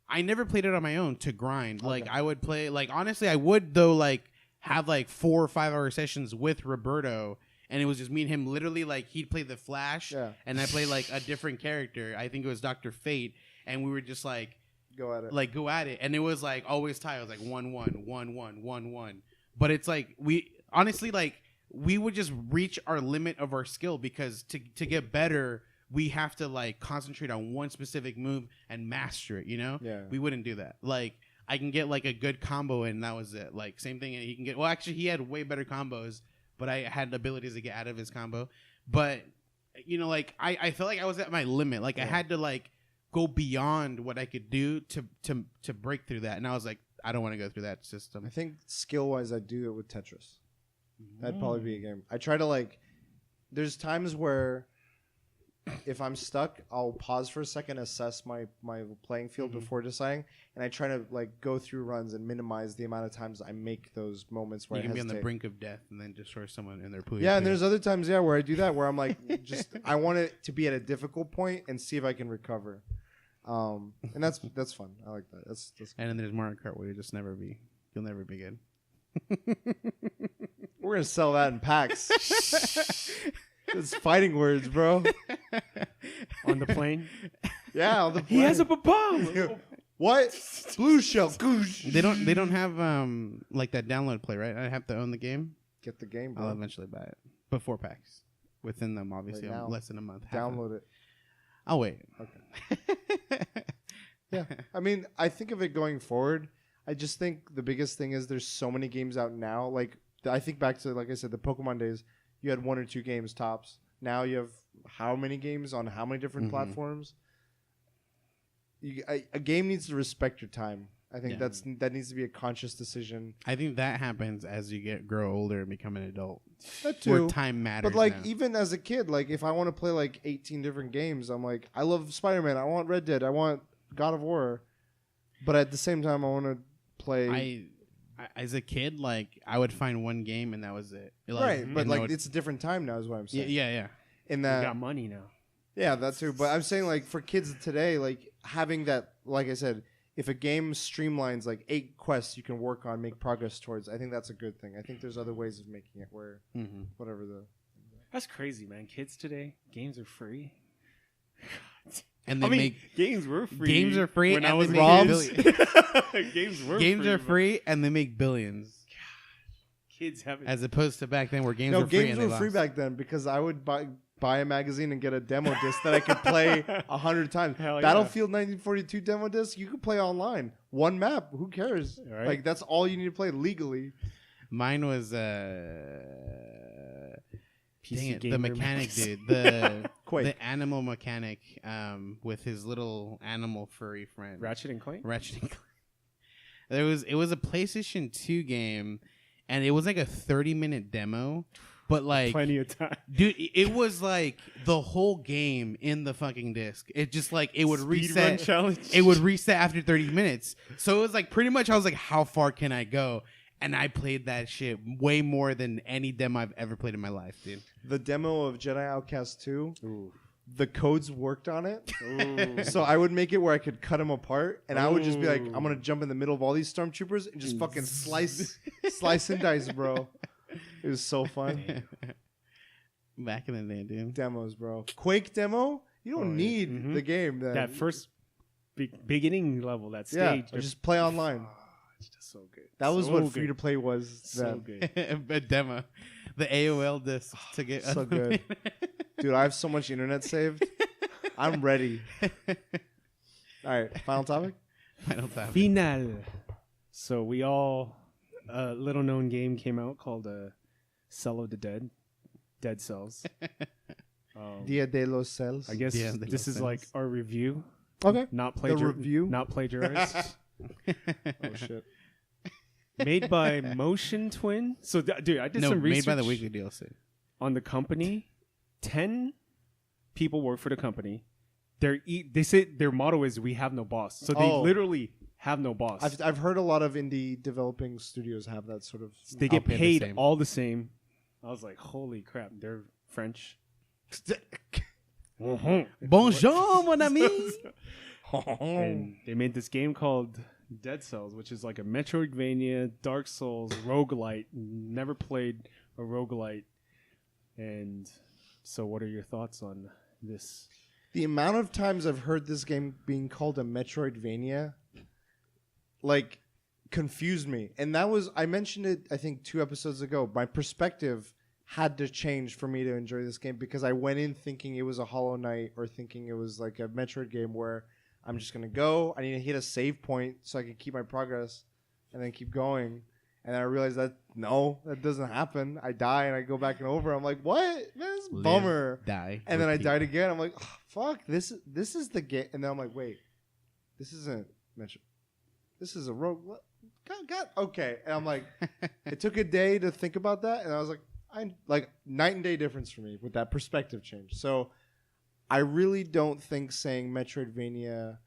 I never played it on my own to grind. Okay. Like I would play. Like honestly, I would though. Like have like 4 or 5 hour sessions with Roberto, and it was just me and him. Literally, like he'd play the Flash, and I play like a different character. I think it was Dr. Fate, and we were just like Go at it. like go at it, and it was like always tie. It was like 1-1, 1-1, 1-1. But it's like we honestly like we would just reach our limit of our skill because to get better. We have to like concentrate on one specific move and master it, you know? Yeah. We wouldn't do that. Like I can get like a good combo and that was it. Like same thing, and he can get. Well, actually, he had way better combos, but I had the abilities to get out of his combo. But you know, like I felt like I was at my limit. Like I had to like go beyond what I could do to break through that. And I was like, I don't want to go through that system. I think skill wise, I'd do it with Tetris. That'd probably be a game. I try to like. There's times where. If I'm stuck, I'll pause for a second, assess my playing field before deciding, and I try to like go through runs and minimize the amount of times I make those moments where You can I be on the hesitate. brink of death and then destroy someone in their pool. Yeah, and there's other times, where I do that, where I'm like, I want it to be at a difficult point and see if I can recover, and that's fun. I like that. That's And then there's Mario Kart where you'll never be good. we're gonna sell that in packs. It's fighting words, bro. On the plane. Yeah, on the He has a bomb. What? Blue shell. Goosh. They don't have like that download play, right? I have to own the game. Get the game, I'll bro. eventually buy it. But 4 packs within them, obviously, Right now. less than a month. Half Download it. I'll wait. Okay. Yeah. I mean, I think of it going forward. I just think the biggest thing is there's so many games out now. Like I think back to, like I said, the Pokemon days. You had 1 or 2 games tops. Now you have how many games on how many different platforms? A game needs to respect your time. I think that needs to be a conscious decision. I think that happens as you grow older and become an adult. That Where too. time matters. But like now. even as a kid, like if I want to play like 18 different games, I'm like, I love Spider-Man. I want Red Dead. I want God of War. But at the same time, I want to play. I as a kid, like I would find one game and that was it. Like, right, but and like it's a different time now, is what I'm saying. yeah. In You that, got money now. yeah, that too. But I'm saying like for kids today, like having that, like I said, if a game streamlines like 8 quests you can work on, make progress towards, I think that's a good thing. I think there's other ways of making it where whatever the. That's crazy, man. Kids today, games are free. And they games were free. Games are free when and I was they make a kid. Games are free and they make billions. Kids haven't. As opposed to back then where games No, were free. games and were they free lost. back then because I would buy a magazine and get a demo disc that I could play 100 times. Hell yeah. Battlefield 1942 demo disc, you could play online. One map, who cares? Right. Like that's all you need to play legally. Mine was PC dang it, the gamer mechanic magazine. dude, the Quake. the animal mechanic, with his little animal furry friend, Ratchet and Clank. Ratchet and Clank. It was a PlayStation 2 game, and it was like a 30-minute demo, but like Plenty of time. dude, it was like the whole game in the fucking disc. It just like it would Speedrun reset. challenge. It would reset after 30 minutes. So it was like pretty much I was like, how far can I go? And I played that shit way more than any demo I've ever played in my life, dude. The demo of Jedi Outcast 2, Ooh. the codes worked on it. Ooh. So I would make it where I could cut them apart, and I would just be like, I'm gonna jump in the middle of all these stormtroopers and just fucking slice and dice, bro. It was so fun. Back in the day, dude. Demos, bro. Quake demo, you don't Oh, yeah. need Mhm. the game. Then. That first beginning level, that yeah, stage. or just play online. It's just so good. That was So what good. free to play was. So then. good. A demo. The AOL disc to get so good. Dude, I have so much internet saved. I'm ready. All right, final topic. Final topic. Final. So we all, a little known game came out called Cell of the Dead, Dead Cells. Dia de los Cells. I guess Dia de this los is like Cells. our review, Okay. not The review? not plagiarized. Oh shit. Made by Motion Twin. So, dude, I did some research. Made by the weekly DLC. On the company. 10 people work for the company. They say their motto is "We have no boss." So they literally have no boss. I've heard a lot of indie developing studios have that sort of. They get paid all the same. I was like, "Holy crap!" They're French. Bonjour, mon ami. And they made this game called Dead Cells, which is like a Metroidvania, Dark Souls, roguelite. Never played a roguelite. And so what are your thoughts on this? The amount of times I've heard this game being called a Metroidvania, like, confused me. And that was, I mentioned it, I think, 2 episodes ago. My perspective had to change for me to enjoy this game because I went in thinking it was a Hollow Knight or thinking it was like a Metroid game where I'm just going to go. I need to hit a save point so I can keep my progress and then keep going. And then I realized that, no, that doesn't happen. I die and I go back and over. I'm like, what? Man, this is bummer. Die. And then I died again. I'm like, oh, fuck, this is the game. And then I'm like, wait, this isn't Metroid. This is a rogue. What? God, okay. And I'm like, it took a day to think about that. And I was like, night and day difference for me with that perspective change. So I really don't think saying Metroidvania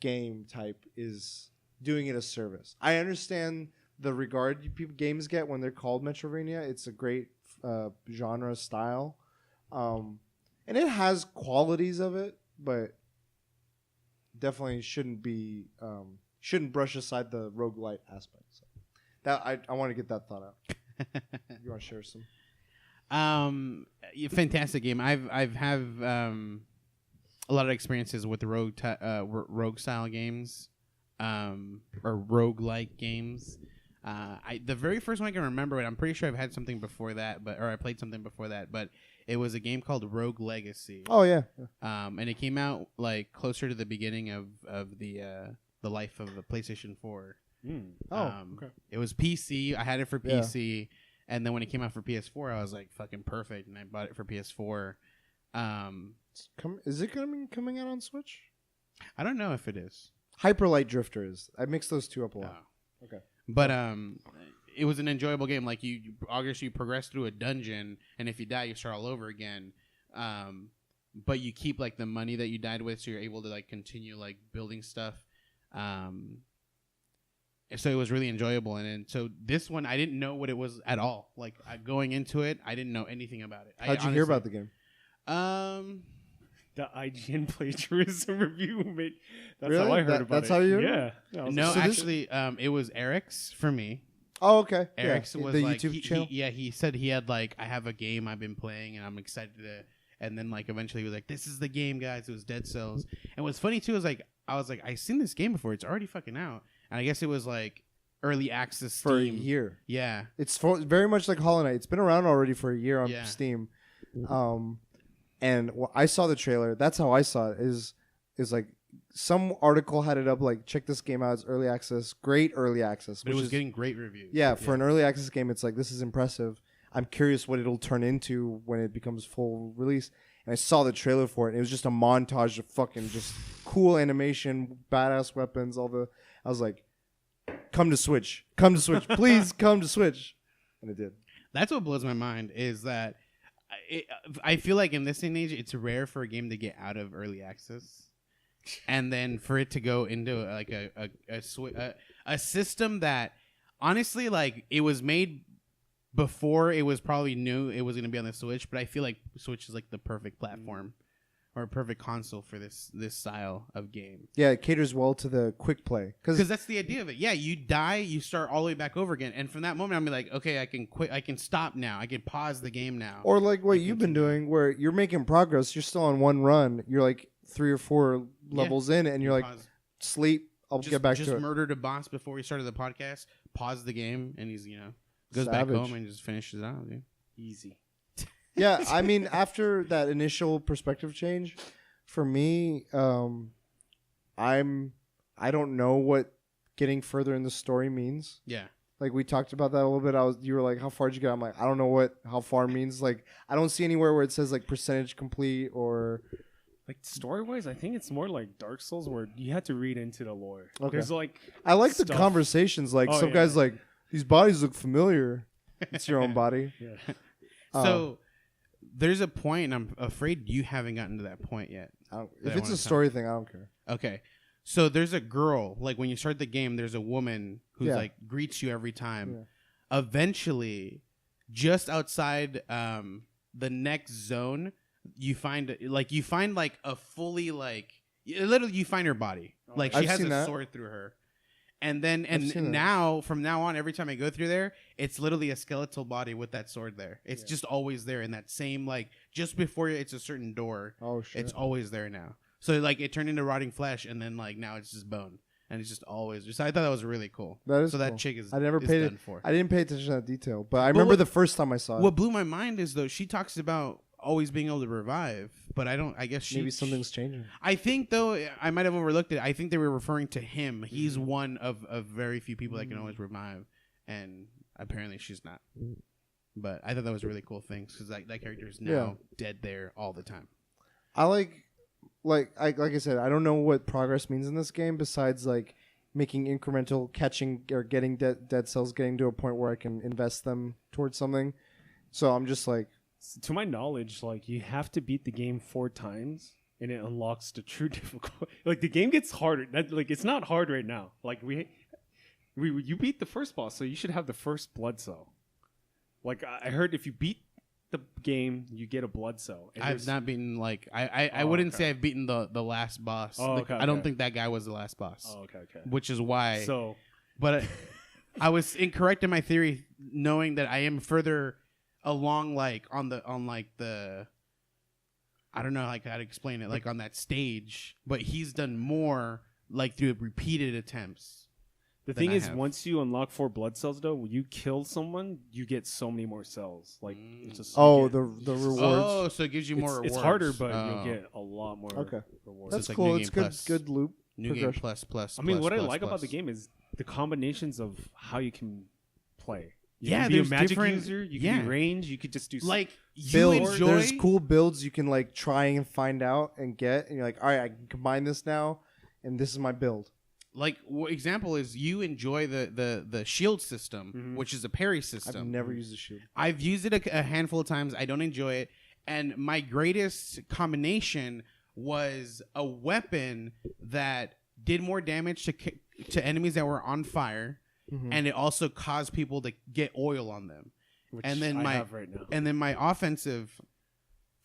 game type is doing it a service. I understand the regard games get when they're called Metroidvania. It's a great genre style. And it has qualities of it, but definitely shouldn't brush aside the roguelite aspect. So that I want to get that thought out. You want to share some? Fantastic game. I've have a lot of experiences with the rogue style games, or roguelike games. The very first one I can remember, and I'm pretty sure I've had something before that, or I played something before that, but it was a game called Rogue Legacy. Oh yeah. And it came out like closer to the beginning of the life of the PlayStation 4. Okay. It was PC. I had it for PC, and then when it came out for PS4, I was like, "Fucking perfect!" And I bought it for PS4. Is it coming out on Switch? I don't know if it is. Hyper Light Drifter is. I mixed those two up a lot. Oh. Okay. But it was an enjoyable game. Like you progress through a dungeon, and if you die, you start all over again. But you keep like the money that you died with, so you're able to like continue like building stuff. So it was really enjoyable, and so this one I didn't know what it was at all. Like going into it, I didn't know anything about it. How'd you hear about the game? The IGN plagiarism review made. That's really? How I heard about that's it. That's how you heard? Yeah. No, so actually, it was Eric's for me. Oh, okay. Eric's was the like YouTube channel. He said he had like, I have a game I've been playing and I'm excited to. And then like eventually he was like, this is the game, guys. It was Dead Cells. And what's funny too is like I was like, I've seen this game before. It's already fucking out. And I guess it was like early access Steam. For a year. Yeah. It's very much like Hollow Knight. It's been around already for a year on Steam. And I saw the trailer. That's how I saw it. Is like some article had it up like, check this game out. It's early access. Great early access. But it was getting great reviews. Yeah, for an early access game, it's like, this is impressive. I'm curious what it'll turn into when it becomes full release. And I saw the trailer for it, and it was just a montage of fucking just cool animation, badass weapons, I was like, come to Switch. Come to Switch. Please come to Switch. And it did. That's what blows my mind is that I feel like in this day and age, it's rare for a game to get out of early access. And then for it to go into like a system that honestly, like, it was made before it was probably knew it was going to be on the Switch, but I feel like Switch is like the perfect platform or a perfect console for this style of game. Yeah, it caters well to the quick play. Because that's the idea of it. Yeah, you die, you start all the way back over again. And from that moment, I'm like, okay, I can quit. I can stop now. I can pause the game now. Or like what you've been doing where you're making progress. You're still on one run. You're like 3 or 4 levels in, and you're like, pause. Sleep. I'll get back to it. Just murdered a boss before we started the podcast. Pause the game, and he's, goes Savage. back home and just finishes it out, dude. Easy. Yeah, I mean, after that initial perspective change, for me, I don't know what getting further in the story means. Yeah. Like, we talked about that a little bit. You were like, how far did you get? I'm like, I don't know how far means. Like, I don't see anywhere where it says like percentage complete or Like story wise, I think it's more like Dark Souls where you had to read into the lore. Okay. There's like I like the stuff. conversations. Like some guys like these bodies look familiar. It's your own body. Yeah. So there's a point, and I'm afraid you haven't gotten to that point yet. If it's a story thing, I don't care. Okay. So there's a girl, like when you start the game, there's a woman who's like greets you every time. Yeah. Eventually, just outside the next zone, you find a fully literally you find her body. Like she has a sword through her. And then now from now on, every time I go through there, it's literally a skeletal body with that sword there. It's just always there in that same just before it's a certain door. Oh shit! It's always there now. So it turned into rotting flesh, and then now it's just bone, and it's just always. I thought that was really cool. That is so. Cool. That chick is. I never is paid done for. I didn't pay attention to that detail, but I remember the first time I saw it. What blew my mind is though she talks about always being able to revive, but I don't. I guess maybe something's changing. I think though I might have overlooked it. I think they were referring to him. He's one of very few people that can always revive, and apparently she's not. But I thought that was a really cool thing because that character is now dead there all the time. I like I said, I don't know what progress means in this game besides making incremental catching or getting dead cells, getting to a point where I can invest them towards something. So I'm just to my knowledge, you have to beat the game 4 times and it unlocks the true difficulty. The game gets harder. It's not hard right now. You beat the first boss, so you should have the first blood cell. I heard if you beat the game, you get a blood cell. I've not beaten I wouldn't say I've beaten the last boss. I don't think that guy was the last boss. Oh, okay. Which is why. So, but I was incorrect in my theory, knowing that I am further along, on the I don't know how to explain it, on that stage. But he's done more through repeated attempts. The thing is, once you unlock 4 blood cells, though, when you kill someone, you get so many more cells. It's just the rewards. Oh, so it gives you more rewards. It's harder, but you'll get a lot more rewards. That's cool. It's good loop. New game plus. I mean, what I like about the game is the combinations of how you can play. You can be a there's magic different user. You can be range. You could just do builds. There's cool builds you can try and find out and get, and you're all right, I can combine this now, and this is my build. Example is you enjoy the shield system, which is a parry system. I've never used the shield. I've used it a handful of times. I don't enjoy it. And my greatest combination was a weapon that did more damage to enemies that were on fire, and it also caused people to get oil on them. Which and then I have right now. And then my offensive,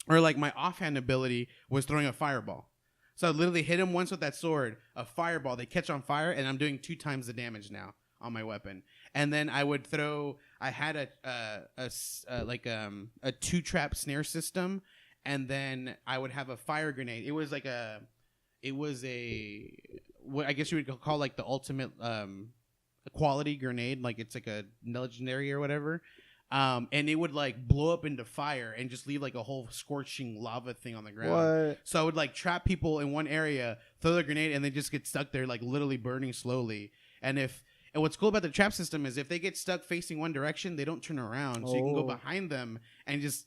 or my offhand ability was throwing a fireball. So I literally hit him once with that sword, a fireball. They catch on fire, and I'm doing 2 times the damage now on my weapon. And then I would throw. I had a 2-trap snare system, and then I would have a fire grenade. It was what I guess you would call the ultimate quality grenade. It's a legendary or whatever. And it would blow up into fire and just leave a whole scorching lava thing on the ground. What? So I would trap people in one area, throw the grenade, and they just get stuck there, literally burning slowly. And what's cool about the trap system is if they get stuck facing one direction, they don't turn around, so you can go behind them and just.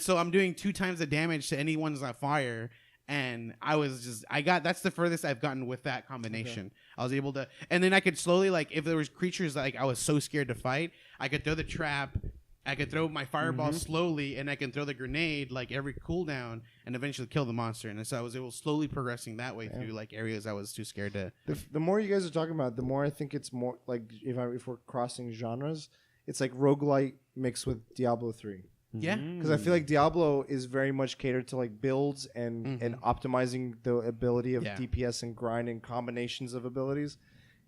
So I'm doing 2 times the damage to anyone's on fire. And that's the furthest I've gotten with that combination. Okay. I was able to, and then I could slowly, if there was creatures I was so scared to fight, I could throw the trap, I could throw my fireball slowly, and I can throw the grenade every cooldown, and eventually kill the monster. And so I was able slowly progressing that way through areas I was too scared to. The more you guys are talking about, the more I think it's more if we're crossing genres, it's roguelite mixed with Diablo 3. Yeah, because I feel Diablo is very much catered to builds and optimizing the ability of DPS and grind and combinations of abilities,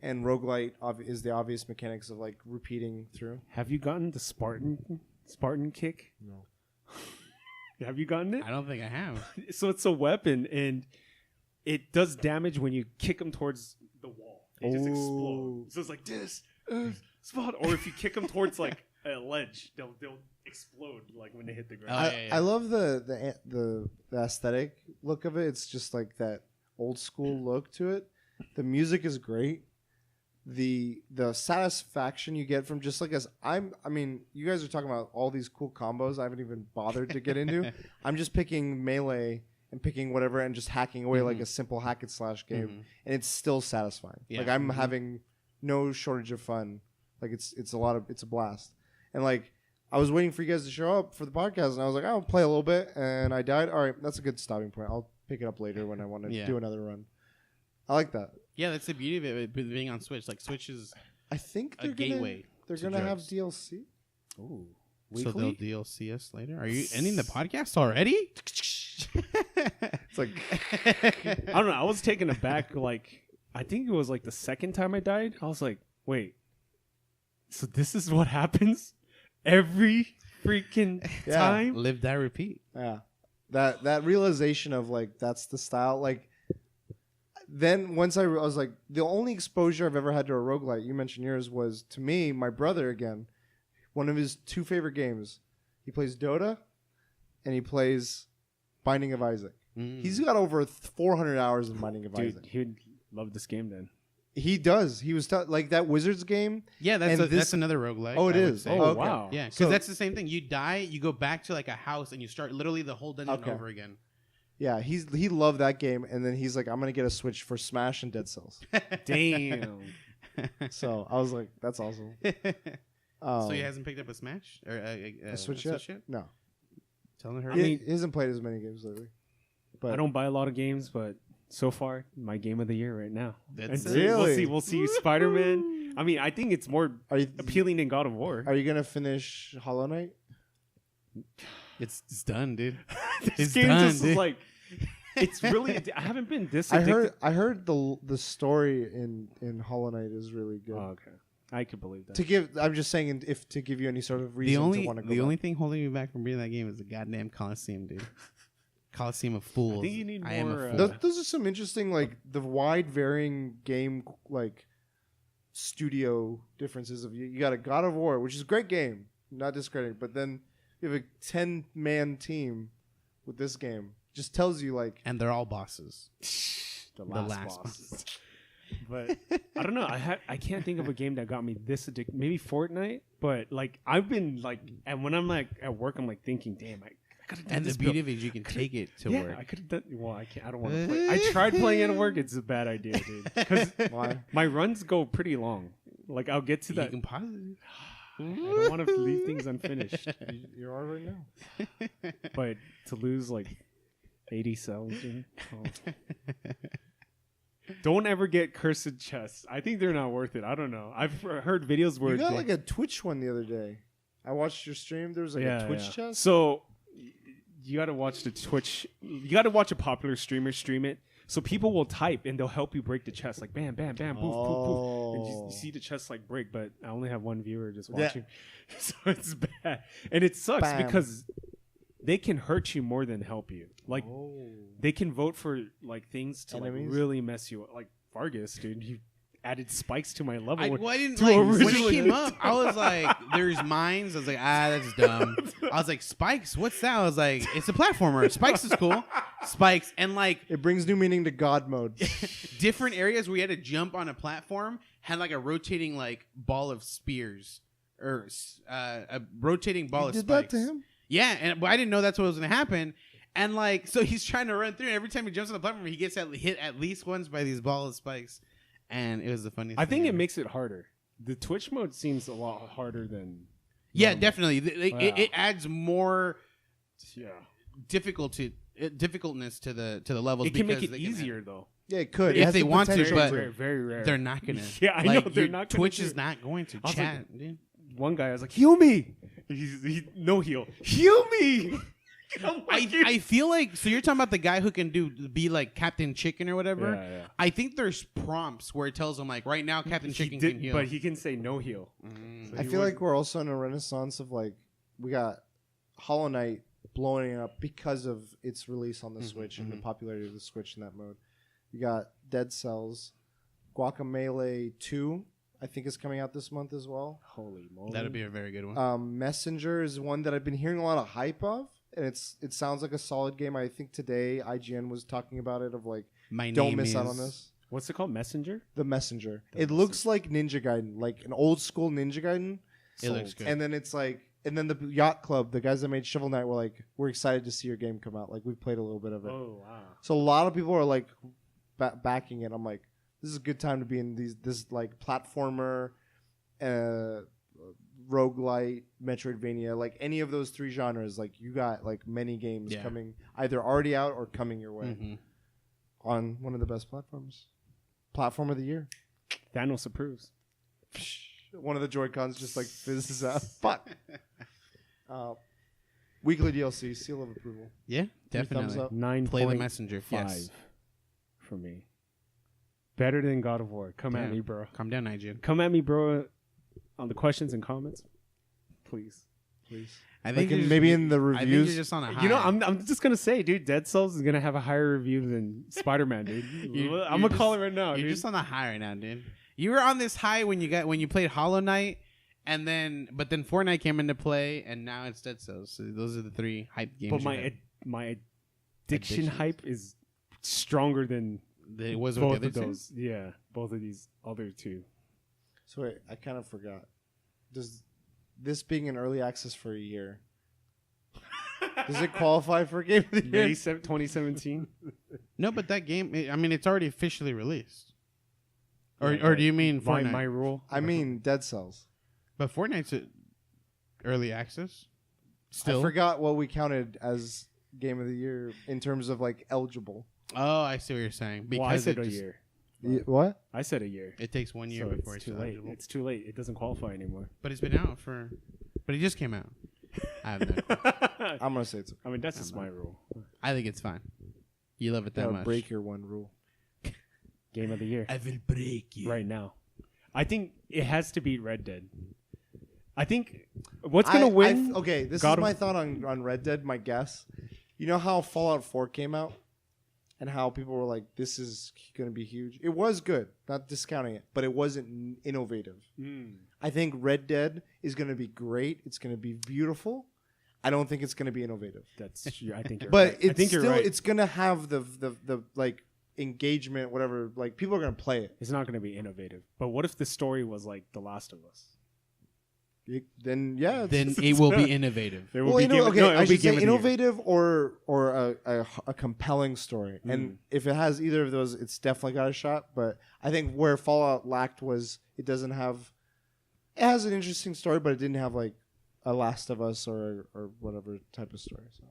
and roguelite is the obvious mechanics of repeating through. Have you gotten the Spartan kick? No. Have you gotten it? I don't think I have. So it's a weapon and it does damage when you kick them towards the wall. It just explodes. So it's this spot, or if you kick them towards a ledge, they'll explode when they hit the ground. I love the aesthetic look of it. It's just that old school look to it. The music is great. The satisfaction you get from just I mean, you guys are talking about all these cool combos I haven't even bothered to get into. I'm just picking melee and picking whatever and just hacking away like a simple hack and slash game, and it's still satisfying. Yeah. Like I'm having no shortage of fun. Like it's a blast. And like I was waiting for you guys to show up for the podcast, and I was like, I'll play a little bit, and I died. All right, that's a good stopping point. I'll pick it up later when I want to do another run. I like that. Yeah, that's the beauty of it being on Switch. Like Switch is I think a gateway. They're gonna have DLC. Ooh. So Weekly? they'll DLC us later. Are you ending the podcast already? It's like I don't know. I was taken aback. Like, I think it was like the second time I died. I was like, wait. So this is what happens every freaking time? Live, die, repeat. yeah, that realization of like that's the style. Like then once I was like the only exposure I've ever had to a roguelite. You mentioned yours was to me my brother again. One of his 2 favorite games. He plays Dota, and he plays Binding of Isaac. He's got over 400 hours in Binding of Isaac. Dude, he'd love this game then. He does. He was like that Wizards game. Yeah, that's another roguelike. Oh, it I would is. say. Oh, okay. wow. Yeah, because So- that's the same thing. You die, you go back to like a house, and you start literally the whole dungeon over again. Yeah, he loved that game, and then he's like, I'm gonna get a Switch for Smash and Dead Cells. Damn. So I was like, that's awesome. So he hasn't picked up a Smash or a Switch yet? No, Telling her. he hasn't played as many games lately. But I don't buy a lot of games, but so far, my game of the year right now. That's And it. Really? We'll see Spider-Man. I mean, I think it's more are you appealing than God of War. Are you gonna finish Hollow Knight? It's done, dude. This It's game done, just dude. is like, it's really, I haven't been this I addicted. heard the story in Hollow Knight is really good. Oh, okay. I could believe that. I'm just saying if to give you any sort of reason The to want to go. the only thing holding me back from beating that game is the goddamn Coliseum, dude. Coliseum of Fools. I think you need I am a more, fool. Those are some interesting, like the wide varying game like studio differences of you got a God of War, which is a great game, not discrediting, but then you have a 10-man team with this game. Just tells you like And they're all bosses. the The last, last boss. But I don't know. I can't think of a game that got me this addicted. Maybe Fortnite, but like I've been like, and when I'm like at work, I'm like thinking, damn, I could have done And the this. beauty of it is you can take it to work. I could have done. Well, I can't. I don't want to play. I tried playing it at work. It's a bad idea, dude. Because why? my runs go pretty long. Like I'll get to You that. can pause it. I don't want to leave things unfinished. You are right now. But to lose like 80 cells, don't ever get cursed chests. I think they're not worth it. I don't know. I've heard videos where You got like a Twitch one the other day. I watched your stream. There was like a Twitch chest. So you got to watch the Twitch. You got to watch a popular streamer stream it. So people will type and they'll help you break the chest, like bam, bam, bam, poof, poof, poof, and you see the chest like break. But I only have one viewer just watching, so it's bad, and it sucks Bam. because they can hurt you more than help you. Like they can vote for like things to like Enemies? really mess you up. Like Vargas, dude, you added spikes to my level. I didn't to like when originally- it came up. I was like, "There's mines." I was like, that's dumb." I was like, "Spikes? What's that?" I was like, "It's a platformer. Spikes is cool." Spikes and like It brings new meaning to God mode. different areas where you had to jump on a platform had like a rotating like ball of spears or a rotating ball You of did spikes. that to him? Yeah, but I didn't know that's what was gonna happen. And like, so he's trying to run through, and every time he jumps on the platform, he gets hit at least once by these ball of spikes. And it was the funniest. I think thing it ever. makes it harder. The Twitch mode seems a lot harder than. Yeah, normal. definitely. Wow. It adds more Yeah, difficultness to the levels. it can make because it they can easier though. Yeah, it could. It If has they the want to, potential but- Very, very rare. They're not gonna. Yeah, I like, know they're your not gonna Twitch do is it. not going to I was chat. like- dude. One guy, I was like, "Heal me!" He's no heal. Heal me! I feel like so you're talking about the guy who can be like Captain Chicken or whatever. Yeah, yeah. I think there's prompts where it tells him like right now Captain Chicken can heal. but he can say no heal. So I he feel was- like we're also in a renaissance of like we got Hollow Knight blowing up because of its release on the Switch and the popularity of the Switch in that mode. You got Dead Cells, Guacamelee 2, I think is coming out this month as well. holy moly. That'd be a very good one. Messenger is one that I've been hearing a lot of hype of, and it sounds like a solid game. I think today IGN was talking about it of like My don't name miss out is- on this. What's it called? Messenger? The Messenger. It looks like Ninja Gaiden, like an old school Ninja Gaiden. It looks good. And then it's like And then the Yacht Club, the guys that made Shovel Knight, were like, "We're excited to see your game come out. Like, we played a little bit of it." Oh wow. So a lot of people are like backing it. I'm like, this is a good time to be in this like platformer, roguelite, Metroidvania, like any of those three genres. Like you got like many games coming either already out or coming your way on one of the best platforms. Platform of the year. Thanos approves. One of the Joy-Cons just like fizzes out. Fuck. Weekly DLC, seal of approval. Yeah, Thumbs definitely. up. 9. Play the messenger. 5 Yes. for me. Better than God of War. Come at Damn. me, bro. Calm down, Nigel. Come at me, bro. On the questions and comments, please. I Like think you're maybe just- in the I think reviews. you're just on a high. You know, I'm just gonna say, dude, Dead Cells is gonna have a higher review than Spider-Man, dude. I'm gonna call it right now, You're dude. just on the high right now, dude. You were on this high when you played Hollow Knight, but then Fortnite came into play, and now it's Dead Cells. So those are the 3 hype games. But you had. my addiction Addictions. hype is stronger than It was with both the of other those. Yeah, both of these other two. So wait, I kind of forgot. Does this being in early access for a year, does it qualify for Game of the Year? May 2017. No, but that game. I mean, it's already officially released. Or Yeah, or do you mean my Fortnite? rule? I mean, Dead Cells. But Fortnite's early access. Still. I forgot what we counted as Game of the Year in terms of like eligible. Oh, I see what you're saying. Because Well, I said it a just- year. What? I said a year. It takes 1 year So before it's it's too late. eligible. It's too late. It doesn't qualify anymore. But it's been out for. But it just came out. I have no clue. I'm gonna say it's. I mean, that's just my rule. I think it's fine. You love it that much. Break your one rule. Game of the year I will break you. right now. I think it has to beat Red Dead. I think what's gonna win? Okay, this God is my of- thought on Red Dead. My guess. You know how Fallout 4 came out, and how people were like, "This is gonna be huge." It was good, not discounting it, but it wasn't innovative. I think Red Dead is gonna be great. It's gonna be beautiful. I don't think it's gonna be innovative. That's true. I think you're But right. it's I think still you're right. it's gonna have the like engagement, whatever. Like people are gonna play it. It's not going to be innovative. But what if the story was like The Last of Us? Then yeah, Then it will be innovative. There will well, be game, okay, no, I it'll be should say Game of the Year. innovative or a compelling story. And if it has either of those, it's definitely got a shot. But I think where Fallout lacked was it has an interesting story, but it didn't have like a Last of Us or whatever type of story. So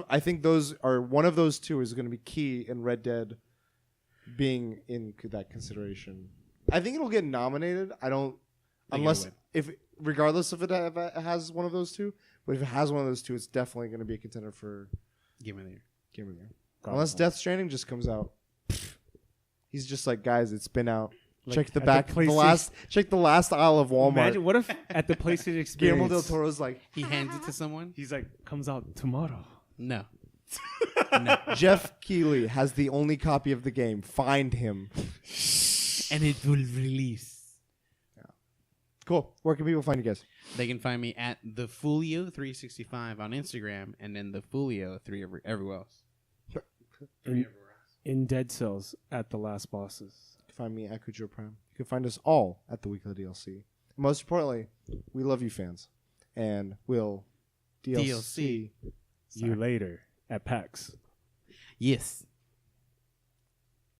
I think those are one of those two is going to be key in Red Dead being in that consideration. I think it'll get nominated. I don't. Unless regardless if it has one of those two, but if it has one of those two, it's definitely going to be a contender for Game of the Year. Game of the Year. Unless Death Stranding just comes out, he's just like, guys, it's been out. Like, Check the at back, the the PlayStation- last, check the last aisle of Walmart. Imagine what if at the PlayStation Guillermo experience, del Toro's like, He hands it to someone? he's like, comes out tomorrow. No. Jeff Keighley has the only copy of the game. Find him. And it will release. Cool. Where can people find you guys? They can find me at the Fulio365 on Instagram, and then the Fulio3 everywhere else. In Dead Cells at the Last Bosses. You can find me at Kujo Prime. You can find us all at the Weekly DLC. And most importantly, we love you fans. And we'll DLC. You later at PAX. Yes.